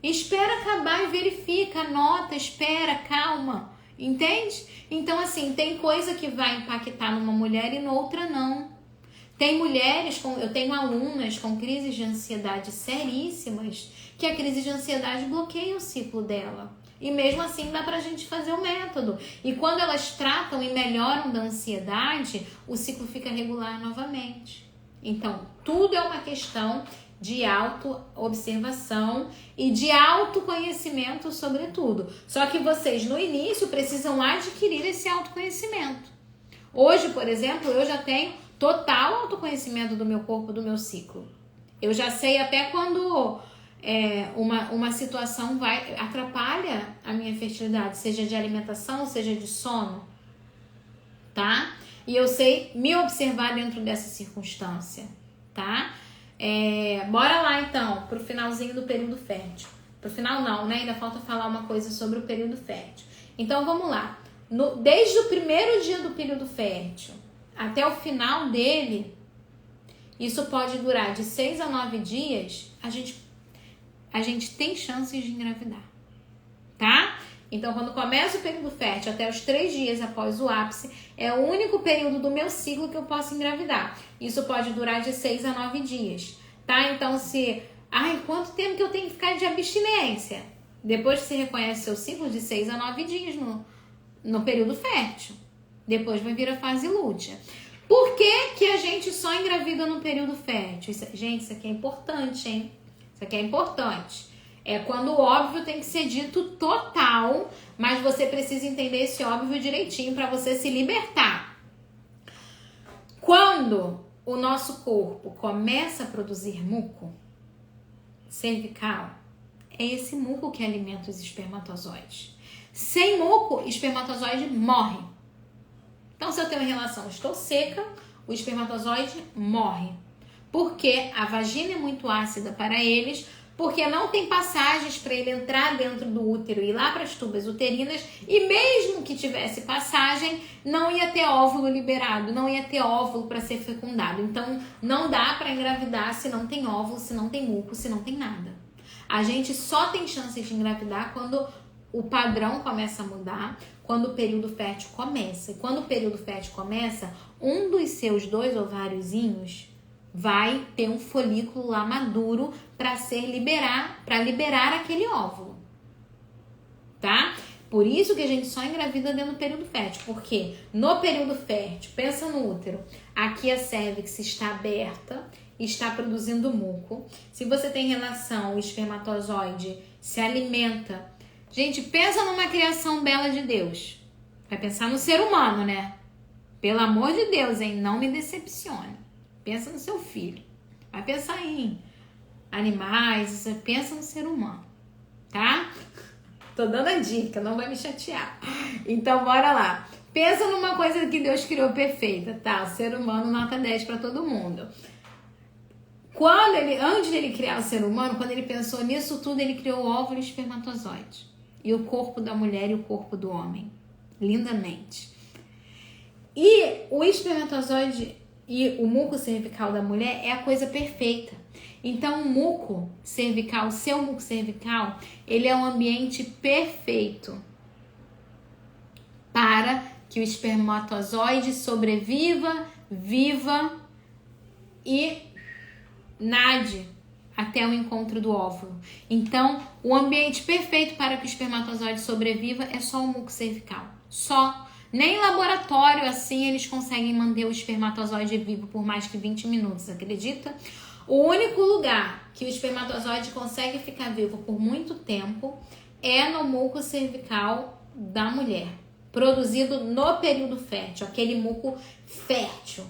Espera acabar e verifica, anota, espera, calma, entende? Então, assim, tem coisa que vai impactar numa mulher e noutra não. Tem mulheres, eu tenho alunas com crises de ansiedade seríssimas, que a crise de ansiedade bloqueia o ciclo dela. E mesmo assim dá pra gente fazer o método. E quando elas tratam e melhoram da ansiedade, o ciclo fica regular novamente. Então, tudo é uma questão de autoobservação e de autoconhecimento sobre tudo. Só que vocês, no início, precisam adquirir esse autoconhecimento. Hoje, por exemplo, eu já tenho total autoconhecimento do meu corpo, do meu ciclo. Eu já sei até quando uma situação atrapalha a minha fertilidade, seja de alimentação, seja de sono, tá? E eu sei me observar dentro dessa circunstância, tá? Bora lá então pro finalzinho do período fértil. Pro final não, né? Ainda falta falar uma coisa sobre o período fértil. Então vamos lá. Desde o primeiro dia do período fértil até o final dele, isso pode durar de 6 a 9 dias, a gente tem chances de engravidar, tá? Então, quando começa o período fértil até os 3 dias após o ápice, é o único período do meu ciclo que eu posso engravidar. Isso pode durar de 6 a 9 dias, tá? Então, quanto tempo que eu tenho que ficar de abstinência? Depois que você reconhece seu ciclo, de 6 a 9 dias no período fértil. Depois vai vir a fase lútea. Por que a gente só engravida no período fértil? Gente, isso aqui é importante, hein? Isso aqui é importante. É quando o óbvio tem que ser dito total, mas você precisa entender esse óbvio direitinho para você se libertar. Quando o nosso corpo começa a produzir muco cervical, é esse muco que alimenta os espermatozoides. Sem muco, o espermatozoide morre. Então, se eu tenho uma relação, estou seca, o espermatozoide morre. Porque a vagina é muito ácida para eles, porque não tem passagens para ele entrar dentro do útero e ir lá para as tubas uterinas, e mesmo que tivesse passagem, não ia ter óvulo liberado, não ia ter óvulo para ser fecundado. Então, não dá para engravidar se não tem óvulo, se não tem muco, se não tem nada. A gente só tem chance de engravidar quando o padrão começa a mudar, quando o período fértil começa. E quando o período fértil começa, um dos seus 2 ováriozinhos vai ter um folículo lá maduro para liberar aquele óvulo, tá? Por isso que a gente só engravida dentro do período fértil, porque no período fértil, pensa no útero, aqui a cérvix está aberta, está produzindo muco. Se você tem relação, o espermatozoide se alimenta. Gente, pensa numa criação bela de Deus. Vai pensar no ser humano, né? Pelo amor de Deus, hein? Não me decepcione. pensa no seu filho. Vai pensar em animais, você pensa no ser humano, tá? Tô dando a dica, não vai me chatear. Então, bora lá. Pensa numa coisa que Deus criou perfeita, tá? O ser humano nota 10 para todo mundo. Antes de ele criar o ser humano, quando ele pensou nisso tudo, ele criou o óvulo e o espermatozoide. E o corpo da mulher e o corpo do homem. Lindamente. E o espermatozoide e o muco cervical da mulher é a coisa perfeita. Então, o muco cervical, o seu muco cervical, ele é um ambiente perfeito para que o espermatozoide sobreviva, viva e nade até o encontro do óvulo. Então, o ambiente perfeito para que o espermatozoide sobreviva é só o muco cervical. Só. Nem em laboratório assim eles conseguem manter o espermatozoide vivo por mais que 20 minutos, acredita? O único lugar que o espermatozoide consegue ficar vivo por muito tempo é no muco cervical da mulher, produzido no período fértil, aquele muco fértil,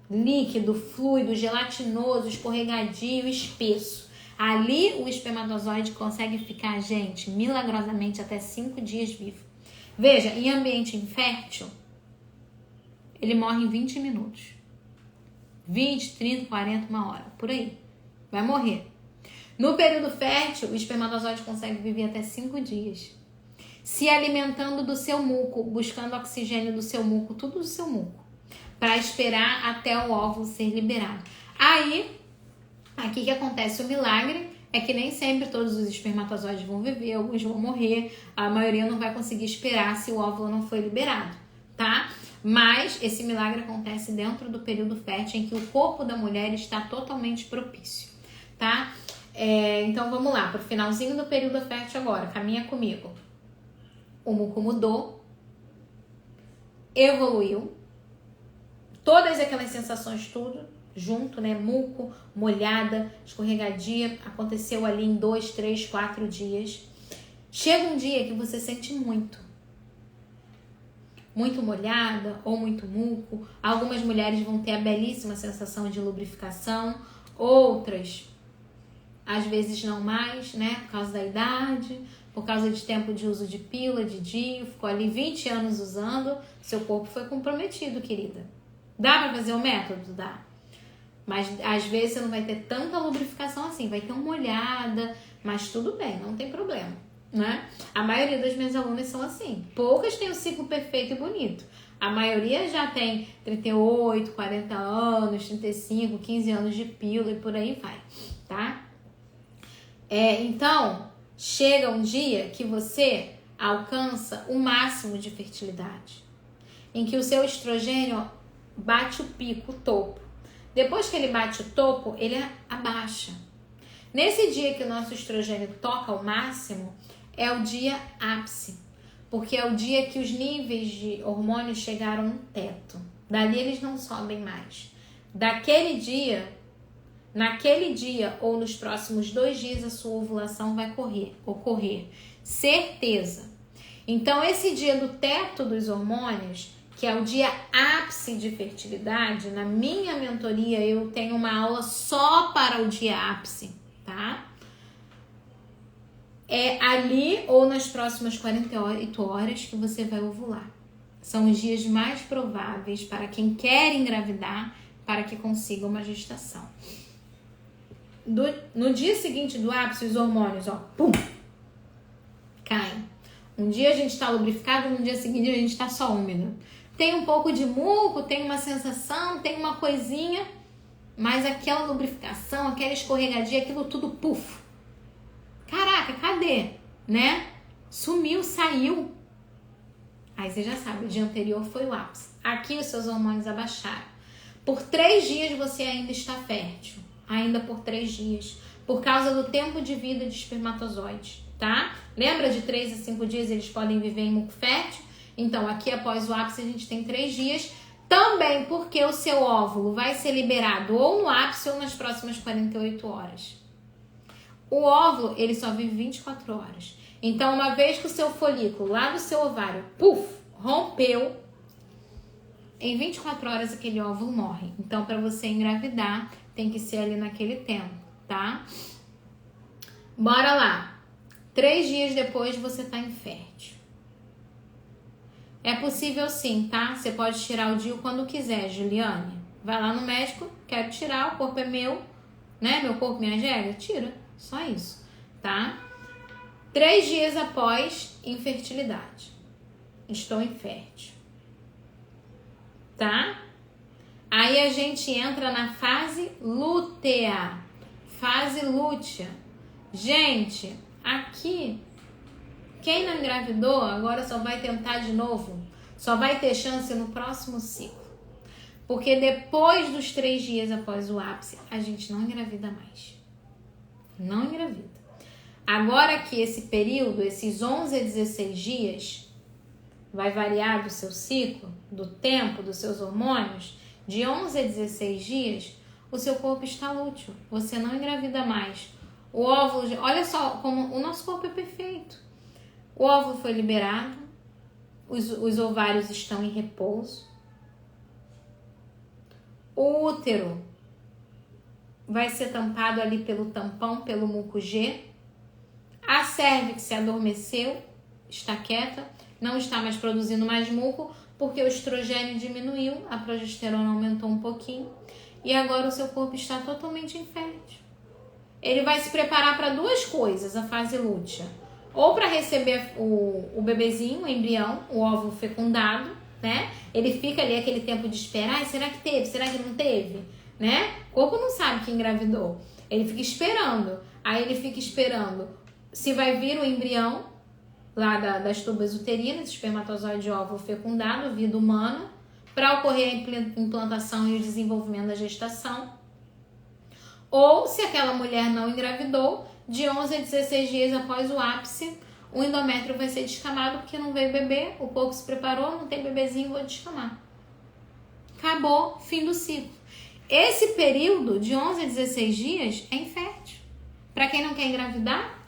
líquido, fluido, gelatinoso, escorregadio, espesso. Ali o espermatozoide consegue ficar, gente, milagrosamente até 5 dias vivo. Veja, em ambiente infértil, ele morre em 20 minutos. 20, 30, 40, uma hora, por aí. Vai morrer. No período fértil, o espermatozoide consegue viver até 5 dias. Se alimentando do seu muco, buscando oxigênio do seu muco, tudo do seu muco, para esperar até o óvulo ser liberado. Aí, aqui que acontece o milagre, é que nem sempre todos os espermatozoides vão viver, alguns vão morrer, a maioria não vai conseguir esperar se o óvulo não foi liberado, tá? Mas esse milagre acontece dentro do período fértil em que o corpo da mulher está totalmente propício, tá? Então vamos lá, pro finalzinho do período fértil agora, caminha comigo. O muco mudou, evoluiu, todas aquelas sensações, tudo junto, né? Muco, molhada, escorregadia, aconteceu ali em 2, 3, 4 dias. Chega um dia que você sente muito molhada ou muito muco. Algumas mulheres vão ter a belíssima sensação de lubrificação, outras às vezes não mais, né? Por causa da idade, por causa de tempo de uso de pílula, de DIU, ficou ali 20 anos usando, seu corpo foi comprometido, querida. Dá pra fazer o método? Dá. Mas às vezes você não vai ter tanta lubrificação assim, vai ter uma molhada, mas tudo bem, não tem problema, né? A maioria das minhas alunas são assim, poucas têm o ciclo perfeito e bonito. A maioria já tem 38, 40 anos, 35, 15 anos de pílula e por aí vai, tá? Então, chega um dia que você alcança o máximo de fertilidade, em que o seu estrogênio bate o pico, o topo. Depois que ele bate o topo, ele abaixa. Nesse dia que o nosso estrogênio toca ao máximo, é o dia ápice, porque é o dia que os níveis de hormônios chegaram no teto. Dali eles não sobem mais. Naquele dia ou nos próximos 2 dias, a sua ovulação vai ocorrer. Certeza. Então, esse dia do teto dos hormônios, que é o dia ápice de fertilidade, na minha mentoria eu tenho uma aula só para o dia ápice, tá? É ali ou nas próximas 48 horas que você vai ovular. São os dias mais prováveis para quem quer engravidar, para que consiga uma gestação. No dia seguinte do ápice, os hormônios, pum, caem. Um dia a gente está lubrificado, no dia seguinte a gente está só úmido. Tem um pouco de muco, tem uma sensação, tem uma coisinha, mas aquela lubrificação, aquela escorregadia, aquilo tudo, puf. Caraca, cadê? Né? Sumiu, saiu. Aí você já sabe, o dia anterior foi o ápice. Aqui os seus hormônios abaixaram. Por 3 dias você ainda está fértil. Ainda por 3 dias. Por causa do tempo de vida de espermatozoide, tá? Lembra de 3 a 5 dias eles podem viver em muco fértil? Então, aqui após o ápice a gente tem 3 dias. Também porque o seu óvulo vai ser liberado ou no ápice ou nas próximas 48 horas. O óvulo, ele só vive 24 horas. Então, uma vez que o seu folículo lá do seu ovário, puf, rompeu, em 24 horas aquele óvulo morre. Então, para você engravidar, tem que ser ali naquele tempo, tá? Bora lá. 3 dias depois você tá infértil. É possível sim, tá? Você pode tirar o DIU quando quiser, Juliane. Vai lá no médico, quero tirar, o corpo é meu, né? Meu corpo, minha gêmea, tira. Só isso, tá? 3 dias após infertilidade. Estou infértil. Tá? Aí a gente entra na fase lútea. Fase lútea. Gente, aqui, quem não engravidou agora só vai tentar de novo. Só vai ter chance no próximo ciclo. Porque depois dos 3 dias após o ápice, a gente não engravida mais. Não engravida. Agora que esse período, esses 11 a 16 dias, vai variar do seu ciclo, do tempo, dos seus hormônios, de 11 a 16 dias, o seu corpo está lúteo. Você não engravida mais. O óvulo, olha só como o nosso corpo é perfeito. O óvulo foi liberado, os ovários estão em repouso. O útero vai ser tampado ali pelo tampão, pelo muco-G. A cérvix se adormeceu, está quieta, não está mais produzindo mais muco, porque o estrogênio diminuiu, a progesterona aumentou um pouquinho, e agora o seu corpo está totalmente infértil. Ele vai se preparar para 2 coisas, a fase lútea. Ou para receber o bebezinho, o embrião, o óvulo fecundado, né? Ele fica ali aquele tempo de espera. Ai, será que teve? Será que não teve? Né? O corpo não sabe que engravidou. Ele fica esperando. Aí ele fica esperando se vai vir o embrião lá das tubas uterinas, espermatozoide óvulo fecundado, vida humana, para ocorrer a implantação e o desenvolvimento da gestação. Ou se aquela mulher não engravidou, de 11 a 16 dias após o ápice, o endométrio vai ser descamado porque não veio bebê, o corpo se preparou, não tem bebezinho, vou descamar. Acabou, fim do ciclo. Esse período de 11 a 16 dias é infértil. Para quem não quer engravidar,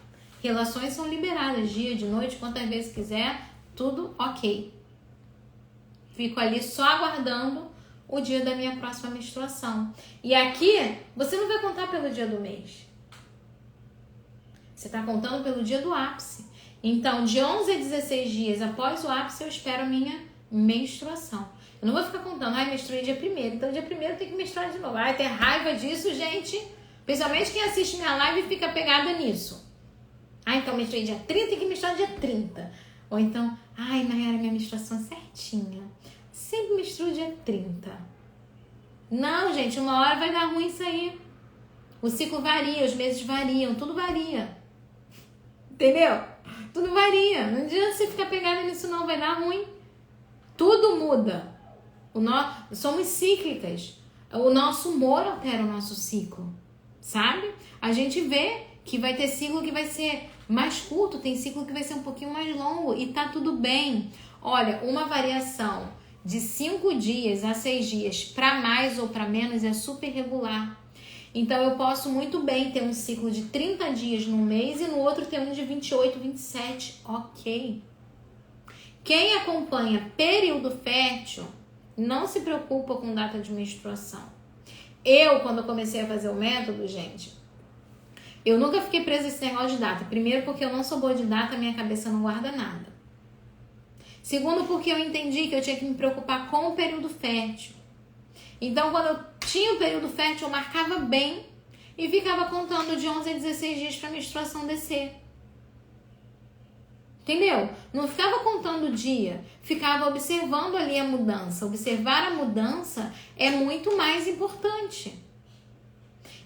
relações são liberadas, dia, de noite, quantas vezes quiser, tudo ok. Fico ali só aguardando o dia da minha próxima menstruação. E aqui, você não vai contar pelo dia do mês. Você está contando pelo dia do ápice. Então, de 11 a 16 dias após o ápice, eu espero a minha menstruação. Eu não vou ficar contando, menstruei dia 1º, então dia 1º eu tenho que menstruar de novo. Vai ter raiva disso, gente. Principalmente quem assiste minha live e fica pegada nisso. Então menstruei dia 30, tem que menstruar dia 30. Ou então, Nayara, minha menstruação é certinha. Sempre menstruo dia 30. Não, gente, uma hora vai dar ruim isso aí. O ciclo varia, os meses variam, tudo varia. Entendeu? Tudo varia. Não adianta você ficar pegado nisso não, vai dar ruim. Tudo muda. Somos cíclicas. O nosso humor altera o nosso ciclo. Sabe? A gente vê que vai ter ciclo que vai ser mais curto, tem ciclo que vai ser um pouquinho mais longo e tá tudo bem. Olha, uma variação de 5 dias a 6 dias para mais ou para menos é super regular. Então eu posso muito bem ter um ciclo de 30 dias num mês e no outro ter um de 28, 27, ok. Quem acompanha período fértil não se preocupa com data de menstruação. Quando eu comecei a fazer o método, gente, eu nunca fiquei presa a esse negócio de data. Primeiro, porque eu não sou boa de data, minha cabeça não guarda nada. Segundo, porque eu entendi que eu tinha que me preocupar com o período fértil. Então, quando eu tinha o período fértil, eu marcava bem e ficava contando de 11 a 16 dias para a menstruação descer. Entendeu? Não ficava contando o dia, ficava observando ali a mudança. Observar a mudança é muito mais importante.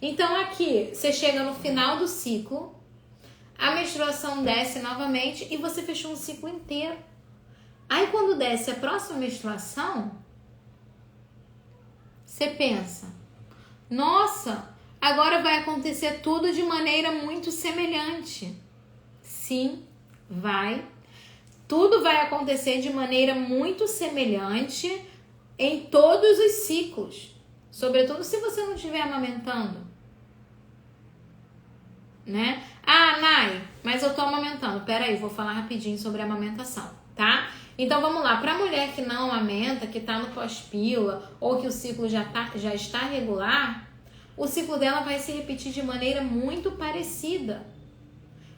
Então aqui, você chega no final do ciclo, a menstruação desce novamente e você fechou um ciclo inteiro. Aí quando desce a próxima menstruação, você pensa, nossa, agora vai acontecer tudo de maneira muito semelhante. Sim, vai. Tudo vai acontecer de maneira muito semelhante em todos os ciclos. Sobretudo se você não estiver amamentando. Né? Nay, mas eu tô amamentando. Peraí, vou falar rapidinho sobre a amamentação, tá? Então vamos lá, para a mulher que não amamenta, que está no pós-pílula ou que o ciclo já está regular, o ciclo dela vai se repetir de maneira muito parecida.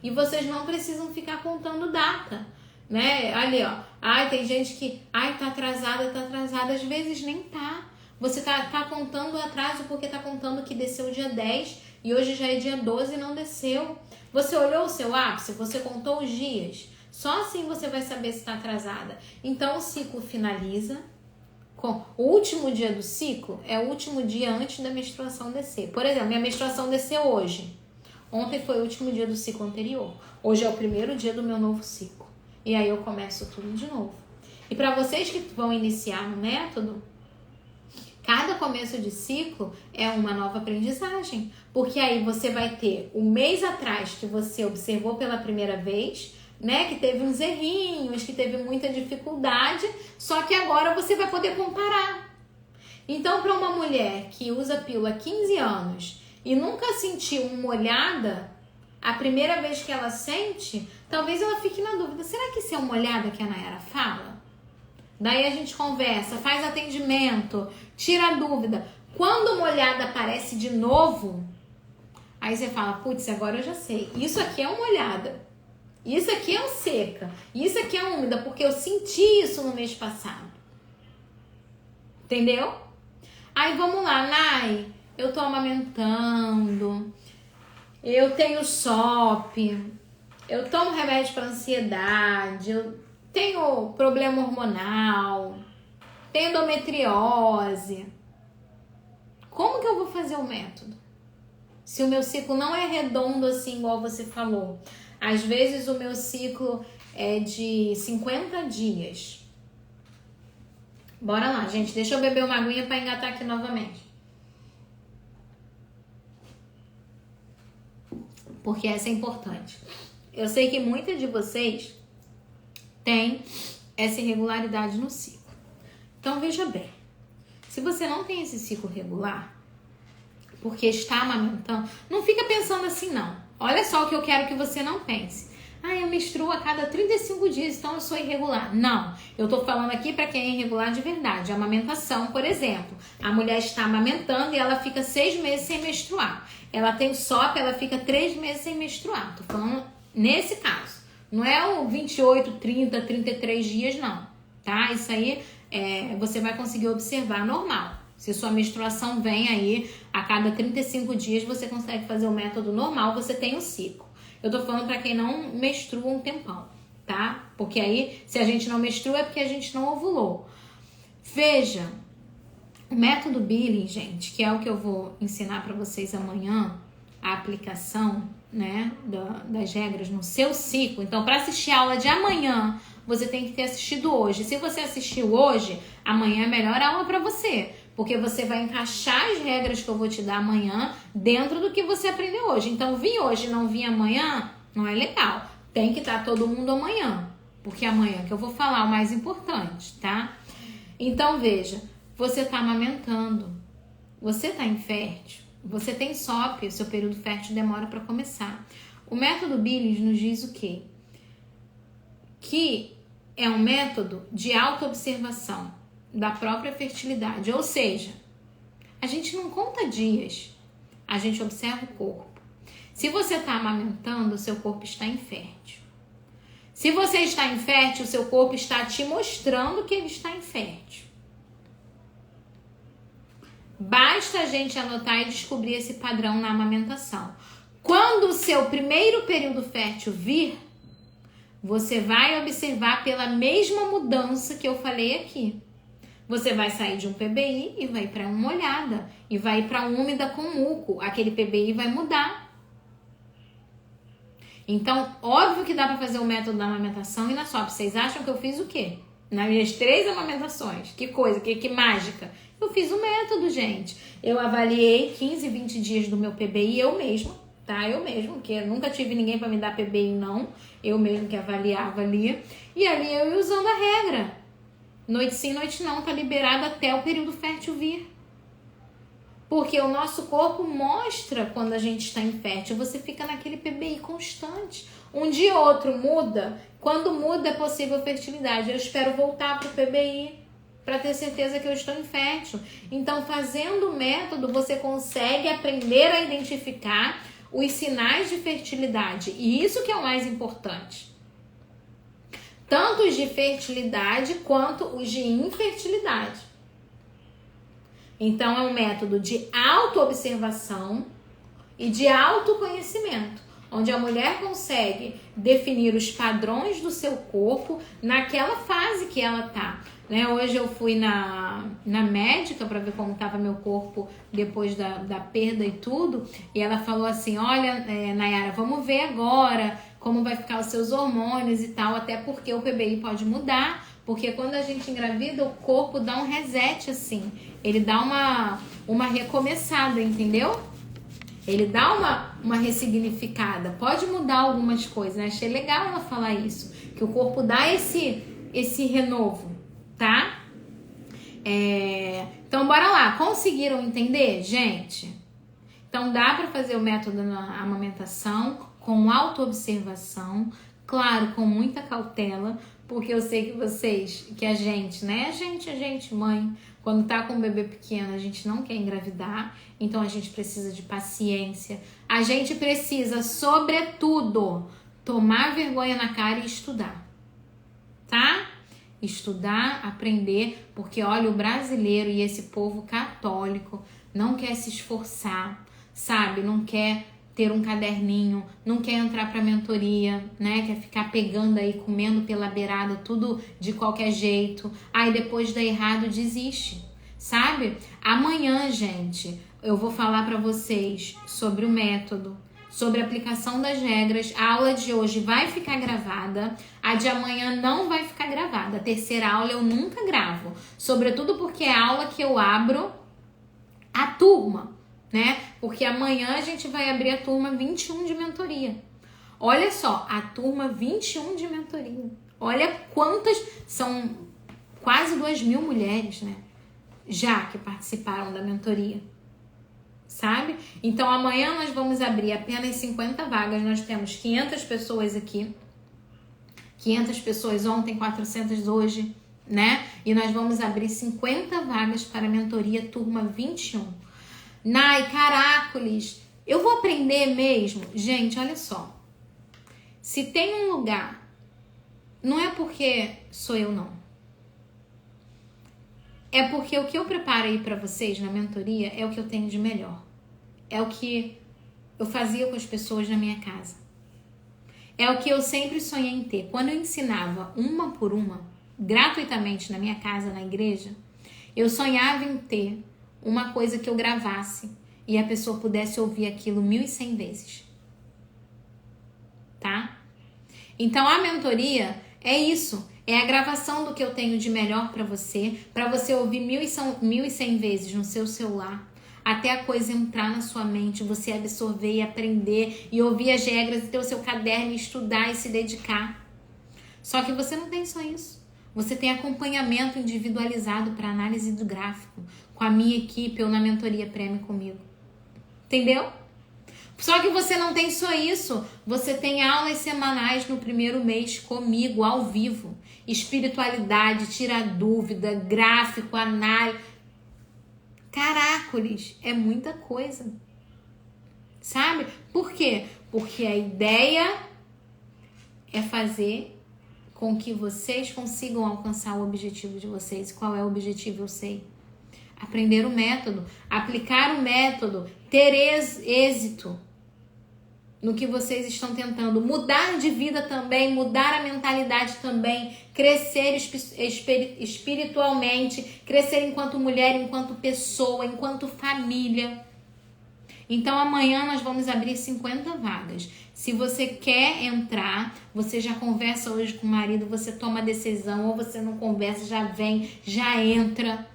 E vocês não precisam ficar contando data, né? Ali, ó. Ai, tem gente que, tá atrasada. Às vezes nem tá. Você tá contando o atraso porque tá contando que desceu dia 10 e hoje já é dia 12 e não desceu. Você olhou o seu ápice, você contou os dias. Só assim você vai saber se está atrasada. Então o ciclo finaliza com o último dia do ciclo, é o último dia antes da menstruação descer. Por exemplo, minha menstruação desceu hoje. Ontem foi o último dia do ciclo anterior. Hoje é o primeiro dia do meu novo ciclo. E aí eu começo tudo de novo. E para vocês que vão iniciar no método, cada começo de ciclo é uma nova aprendizagem. Porque aí você vai ter o mês atrás que você observou pela primeira vez, né, que teve uns errinhos, que teve muita dificuldade, só que agora você vai poder comparar. Então, para uma mulher que usa pílula há 15 anos e nunca sentiu uma olhada, a primeira vez que ela sente, talvez ela fique na dúvida, será que isso é uma olhada que a Nayara fala? Daí a gente conversa, faz atendimento, tira a dúvida. Quando uma olhada aparece de novo, aí você fala, putz, agora eu já sei, isso aqui é uma olhada. Isso aqui é um seca, isso aqui é úmida, porque eu senti isso no mês passado. Entendeu? Aí vamos lá, Nay, eu tô amamentando, eu tenho SOP, eu tomo remédio para ansiedade, eu tenho problema hormonal, tenho endometriose. Como que eu vou fazer o método? Se o meu ciclo não é redondo assim, igual você falou. Às vezes o meu ciclo é de 50 dias. Bora lá, gente. Deixa eu beber uma aguinha para engatar aqui novamente. Porque essa é importante. Eu sei que muitas de vocês têm essa irregularidade no ciclo. Então, veja bem. Se você não tem esse ciclo regular, porque está amamentando, não fica pensando assim, não. Olha só o que eu quero que você não pense. Eu menstruo a cada 35 dias, então eu sou irregular. Não, eu tô falando aqui para quem é irregular de verdade. A amamentação, por exemplo. A mulher está amamentando e ela fica 6 meses sem menstruar. Ela tem o SOP, ela fica 3 meses sem menstruar. Tô falando nesse caso. Não é o 28, 30, 33 dias, não. Tá? Isso aí você vai conseguir observar normal. Se sua menstruação vem aí a cada 35 dias, você consegue fazer o método normal, você tem o ciclo. Eu tô falando para quem não menstrua um tempão, tá? Porque aí, se a gente não menstrua, é porque a gente não ovulou. Veja, o método Billing, gente, que é o que eu vou ensinar para vocês amanhã, a aplicação, né, das regras no seu ciclo. Então, para assistir a aula de amanhã, você tem que ter assistido hoje. Se você assistiu hoje, amanhã é a melhor aula para você. Porque você vai encaixar as regras que eu vou te dar amanhã dentro do que você aprendeu hoje. Então, vir hoje e não vir amanhã não é legal. Tem que estar todo mundo amanhã. Porque amanhã que eu vou falar o mais importante, tá? Então, veja. Você está amamentando. Você está infértil. Você tem SOP. Seu período fértil demora para começar. O método Billings nos diz o quê? Que é um método de autoobservação da própria fertilidade, ou seja, a gente não conta dias, a gente observa o corpo. Se você está amamentando, o seu corpo está infértil. Se você está infértil, o seu corpo está te mostrando que ele está infértil. Basta a gente anotar e descobrir esse padrão na amamentação. Quando o seu primeiro período fértil vir, você vai observar pela mesma mudança que eu falei aqui. Você vai sair de um PBI e vai para uma molhada. E vai para úmida com muco. Aquele PBI vai mudar. Então, óbvio que dá para fazer o método da amamentação e na SOP. Vocês acham que eu fiz o quê? Nas minhas 3 amamentações. Que coisa, que mágica. Eu fiz o método, gente. Eu avaliei 15, 20 dias do meu PBI eu mesma. Tá? Eu mesma, porque eu nunca tive ninguém para me dar PBI, não. Eu mesmo que avaliava ali. E ali eu ia usando a regra. Noite sim, noite não, tá liberado até o período fértil vir. Porque o nosso corpo mostra quando a gente está infértil. Você fica naquele PBI constante. Um dia ou outro muda. Quando muda é possível fertilidade. Eu espero voltar para o PBI para ter certeza que eu estou infértil. Então, fazendo o método, você consegue aprender a identificar os sinais de fertilidade. E isso que é o mais importante. Tanto os de fertilidade quanto os de infertilidade. Então, é um método de autoobservação e de autoconhecimento, onde a mulher consegue definir os padrões do seu corpo naquela fase que ela tá. Né? Hoje eu fui na médica para ver como estava meu corpo depois da perda e tudo, e ela falou assim, olha, Nayara, vamos ver agora como vai ficar os seus hormônios e tal, até porque o PBI pode mudar, porque quando a gente engravida, o corpo dá um reset assim, ele dá uma recomeçada, entendeu? Ele dá uma ressignificada, pode mudar algumas coisas, né? Achei legal ela falar isso, que o corpo dá esse renovo, tá? Então, bora lá. Conseguiram entender, gente? Então, dá para fazer o método na amamentação com autoobservação, claro, com muita cautela, porque eu sei que a gente, né? A gente, mãe, quando tá com um bebê pequeno, a gente não quer engravidar, então a gente precisa de paciência. A gente precisa, sobretudo, tomar vergonha na cara e estudar, tá? Estudar, aprender, porque olha, o brasileiro e esse povo católico não quer se esforçar, sabe? Não quer ter um caderninho, não quer entrar pra mentoria, né? Quer ficar pegando aí, comendo pela beirada, tudo de qualquer jeito. Aí depois dá errado, desiste, sabe? Amanhã, gente, eu vou falar pra vocês sobre o método, sobre a aplicação das regras. A aula de hoje vai ficar gravada, a de amanhã não vai ficar gravada. A terceira aula eu nunca gravo, sobretudo porque é a aula que eu abro a turma, né? Porque amanhã a gente vai abrir a turma 21 de mentoria. Olha só, a turma 21 de mentoria. Olha quantas, são quase 2.000 mulheres, né? Já que participaram da mentoria. Sabe? Então amanhã nós vamos abrir apenas 50 vagas. Nós temos 500 pessoas aqui. 500 pessoas ontem, 400 hoje, né? E nós vamos abrir 50 vagas para a mentoria turma 21. Nai, caracoles, eu vou aprender mesmo? Gente, olha só. Se tem um lugar, não é porque sou eu não. É porque o que eu preparo aí pra vocês na mentoria é o que eu tenho de melhor. É o que eu fazia com as pessoas na minha casa. É o que eu sempre sonhei em ter. Quando eu ensinava uma por uma, gratuitamente na minha casa, na igreja, eu sonhava em ter uma coisa que eu gravasse e a pessoa pudesse ouvir aquilo 1.100 vezes. Tá? Então a mentoria é isso. É a gravação do que eu tenho de melhor para você ouvir 1.100 vezes no seu celular, até a coisa entrar na sua mente, você absorver e aprender e ouvir as regras e ter o seu caderno e estudar e se dedicar. Só que você não tem só isso. Você tem acompanhamento individualizado para análise do gráfico com a minha equipe ou na mentoria Prêmio comigo. Entendeu? Só que você não tem só isso. Você tem aulas semanais no primeiro mês comigo, ao vivo. Espiritualidade, tira dúvida, gráfico, análise. Caracoles, é muita coisa. Sabe? Por quê? Porque a ideia é fazer com que vocês consigam alcançar o objetivo de vocês. Qual é o objetivo? Eu sei. Aprender o método, aplicar o método, ter êxito no que vocês estão tentando, mudar de vida também, mudar a mentalidade também, crescer espiritualmente, crescer enquanto mulher, enquanto pessoa, enquanto família. Então amanhã nós vamos abrir 50 vagas. Se você quer entrar, você já conversa hoje com o marido, você toma a decisão, ou você não conversa, já vem, já entra.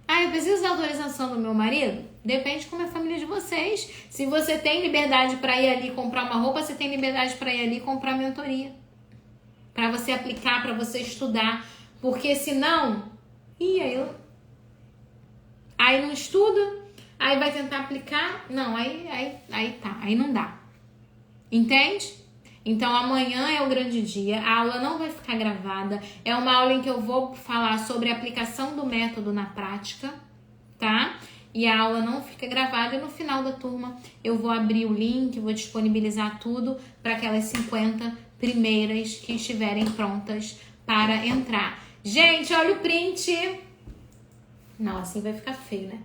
Ah, eu preciso da autorização do meu marido? Depende como é a família de vocês. Se você tem liberdade para ir ali comprar uma roupa, você tem liberdade para ir ali comprar mentoria. Para você aplicar, para você estudar. Porque senão, aí não estuda, aí vai tentar aplicar, não, aí não dá. Entende? Então amanhã é o grande dia, a aula não vai ficar gravada, é uma aula em que eu vou falar sobre a aplicação do método na prática, tá? E a aula não fica gravada e no final da turma eu vou abrir o link, vou disponibilizar tudo para aquelas 50 primeiras que estiverem prontas para entrar. Gente, olha o print! Não, assim vai ficar feio, né?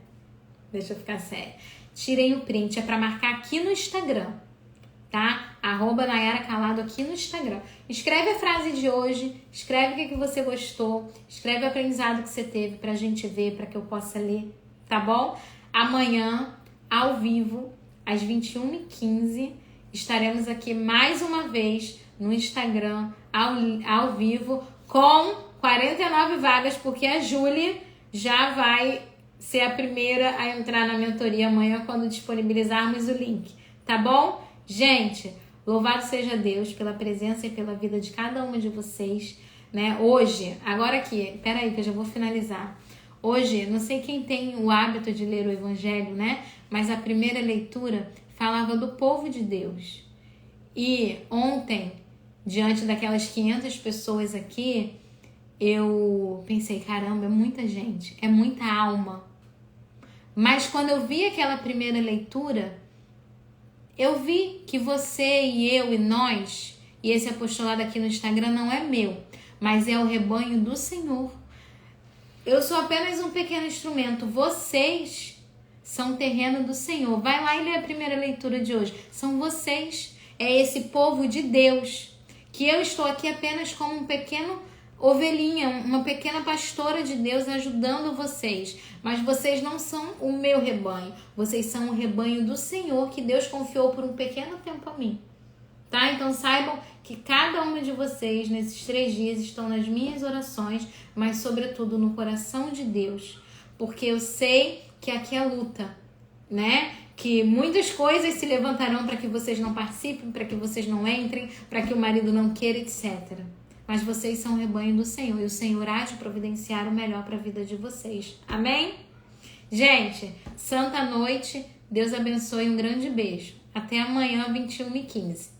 Deixa eu ficar séria. Tirem o print, é para marcar aqui no Instagram, tá? @Nayara Calado aqui no Instagram. Escreve a frase de hoje, escreve o que você gostou, escreve o aprendizado que você teve pra gente ver, para que eu possa ler, tá bom? Amanhã, ao vivo, às 21h15, estaremos aqui mais uma vez no Instagram, ao vivo, com 49 vagas, porque a Júlia já vai ser a primeira a entrar na mentoria amanhã quando disponibilizarmos o link, tá bom? Gente, louvado seja Deus pela presença e pela vida de cada uma de vocês, né? Hoje, agora aqui, peraí que eu já vou finalizar. Hoje, não sei quem tem o hábito de ler o Evangelho, né? Mas a primeira leitura falava do povo de Deus. E ontem, diante daquelas 500 pessoas aqui, eu pensei, caramba, é muita gente, é muita alma. Mas quando eu vi aquela primeira leitura, eu vi que você e eu e nós, e esse apostolado aqui no Instagram não é meu, mas é o rebanho do Senhor. Eu sou apenas um pequeno instrumento, vocês são terreno do Senhor. Vai lá e lê a primeira leitura de hoje. São vocês, é esse povo de Deus, que eu estou aqui apenas como um pequeno ovelhinha, uma pequena pastora de Deus ajudando vocês. Mas vocês não são o meu rebanho, vocês são o rebanho do Senhor que Deus confiou por um pequeno tempo a mim. Tá? Então saibam que cada uma de vocês nesses 3 dias estão nas minhas orações, mas sobretudo no coração de Deus. Porque eu sei que aqui é luta, né? Que muitas coisas se levantarão para que vocês não participem, para que vocês não entrem, para que o marido não queira, etc. Mas vocês são o rebanho do Senhor e o Senhor há de providenciar o melhor para a vida de vocês. Amém? Gente, santa noite, Deus abençoe, um grande beijo. Até amanhã, 21h15.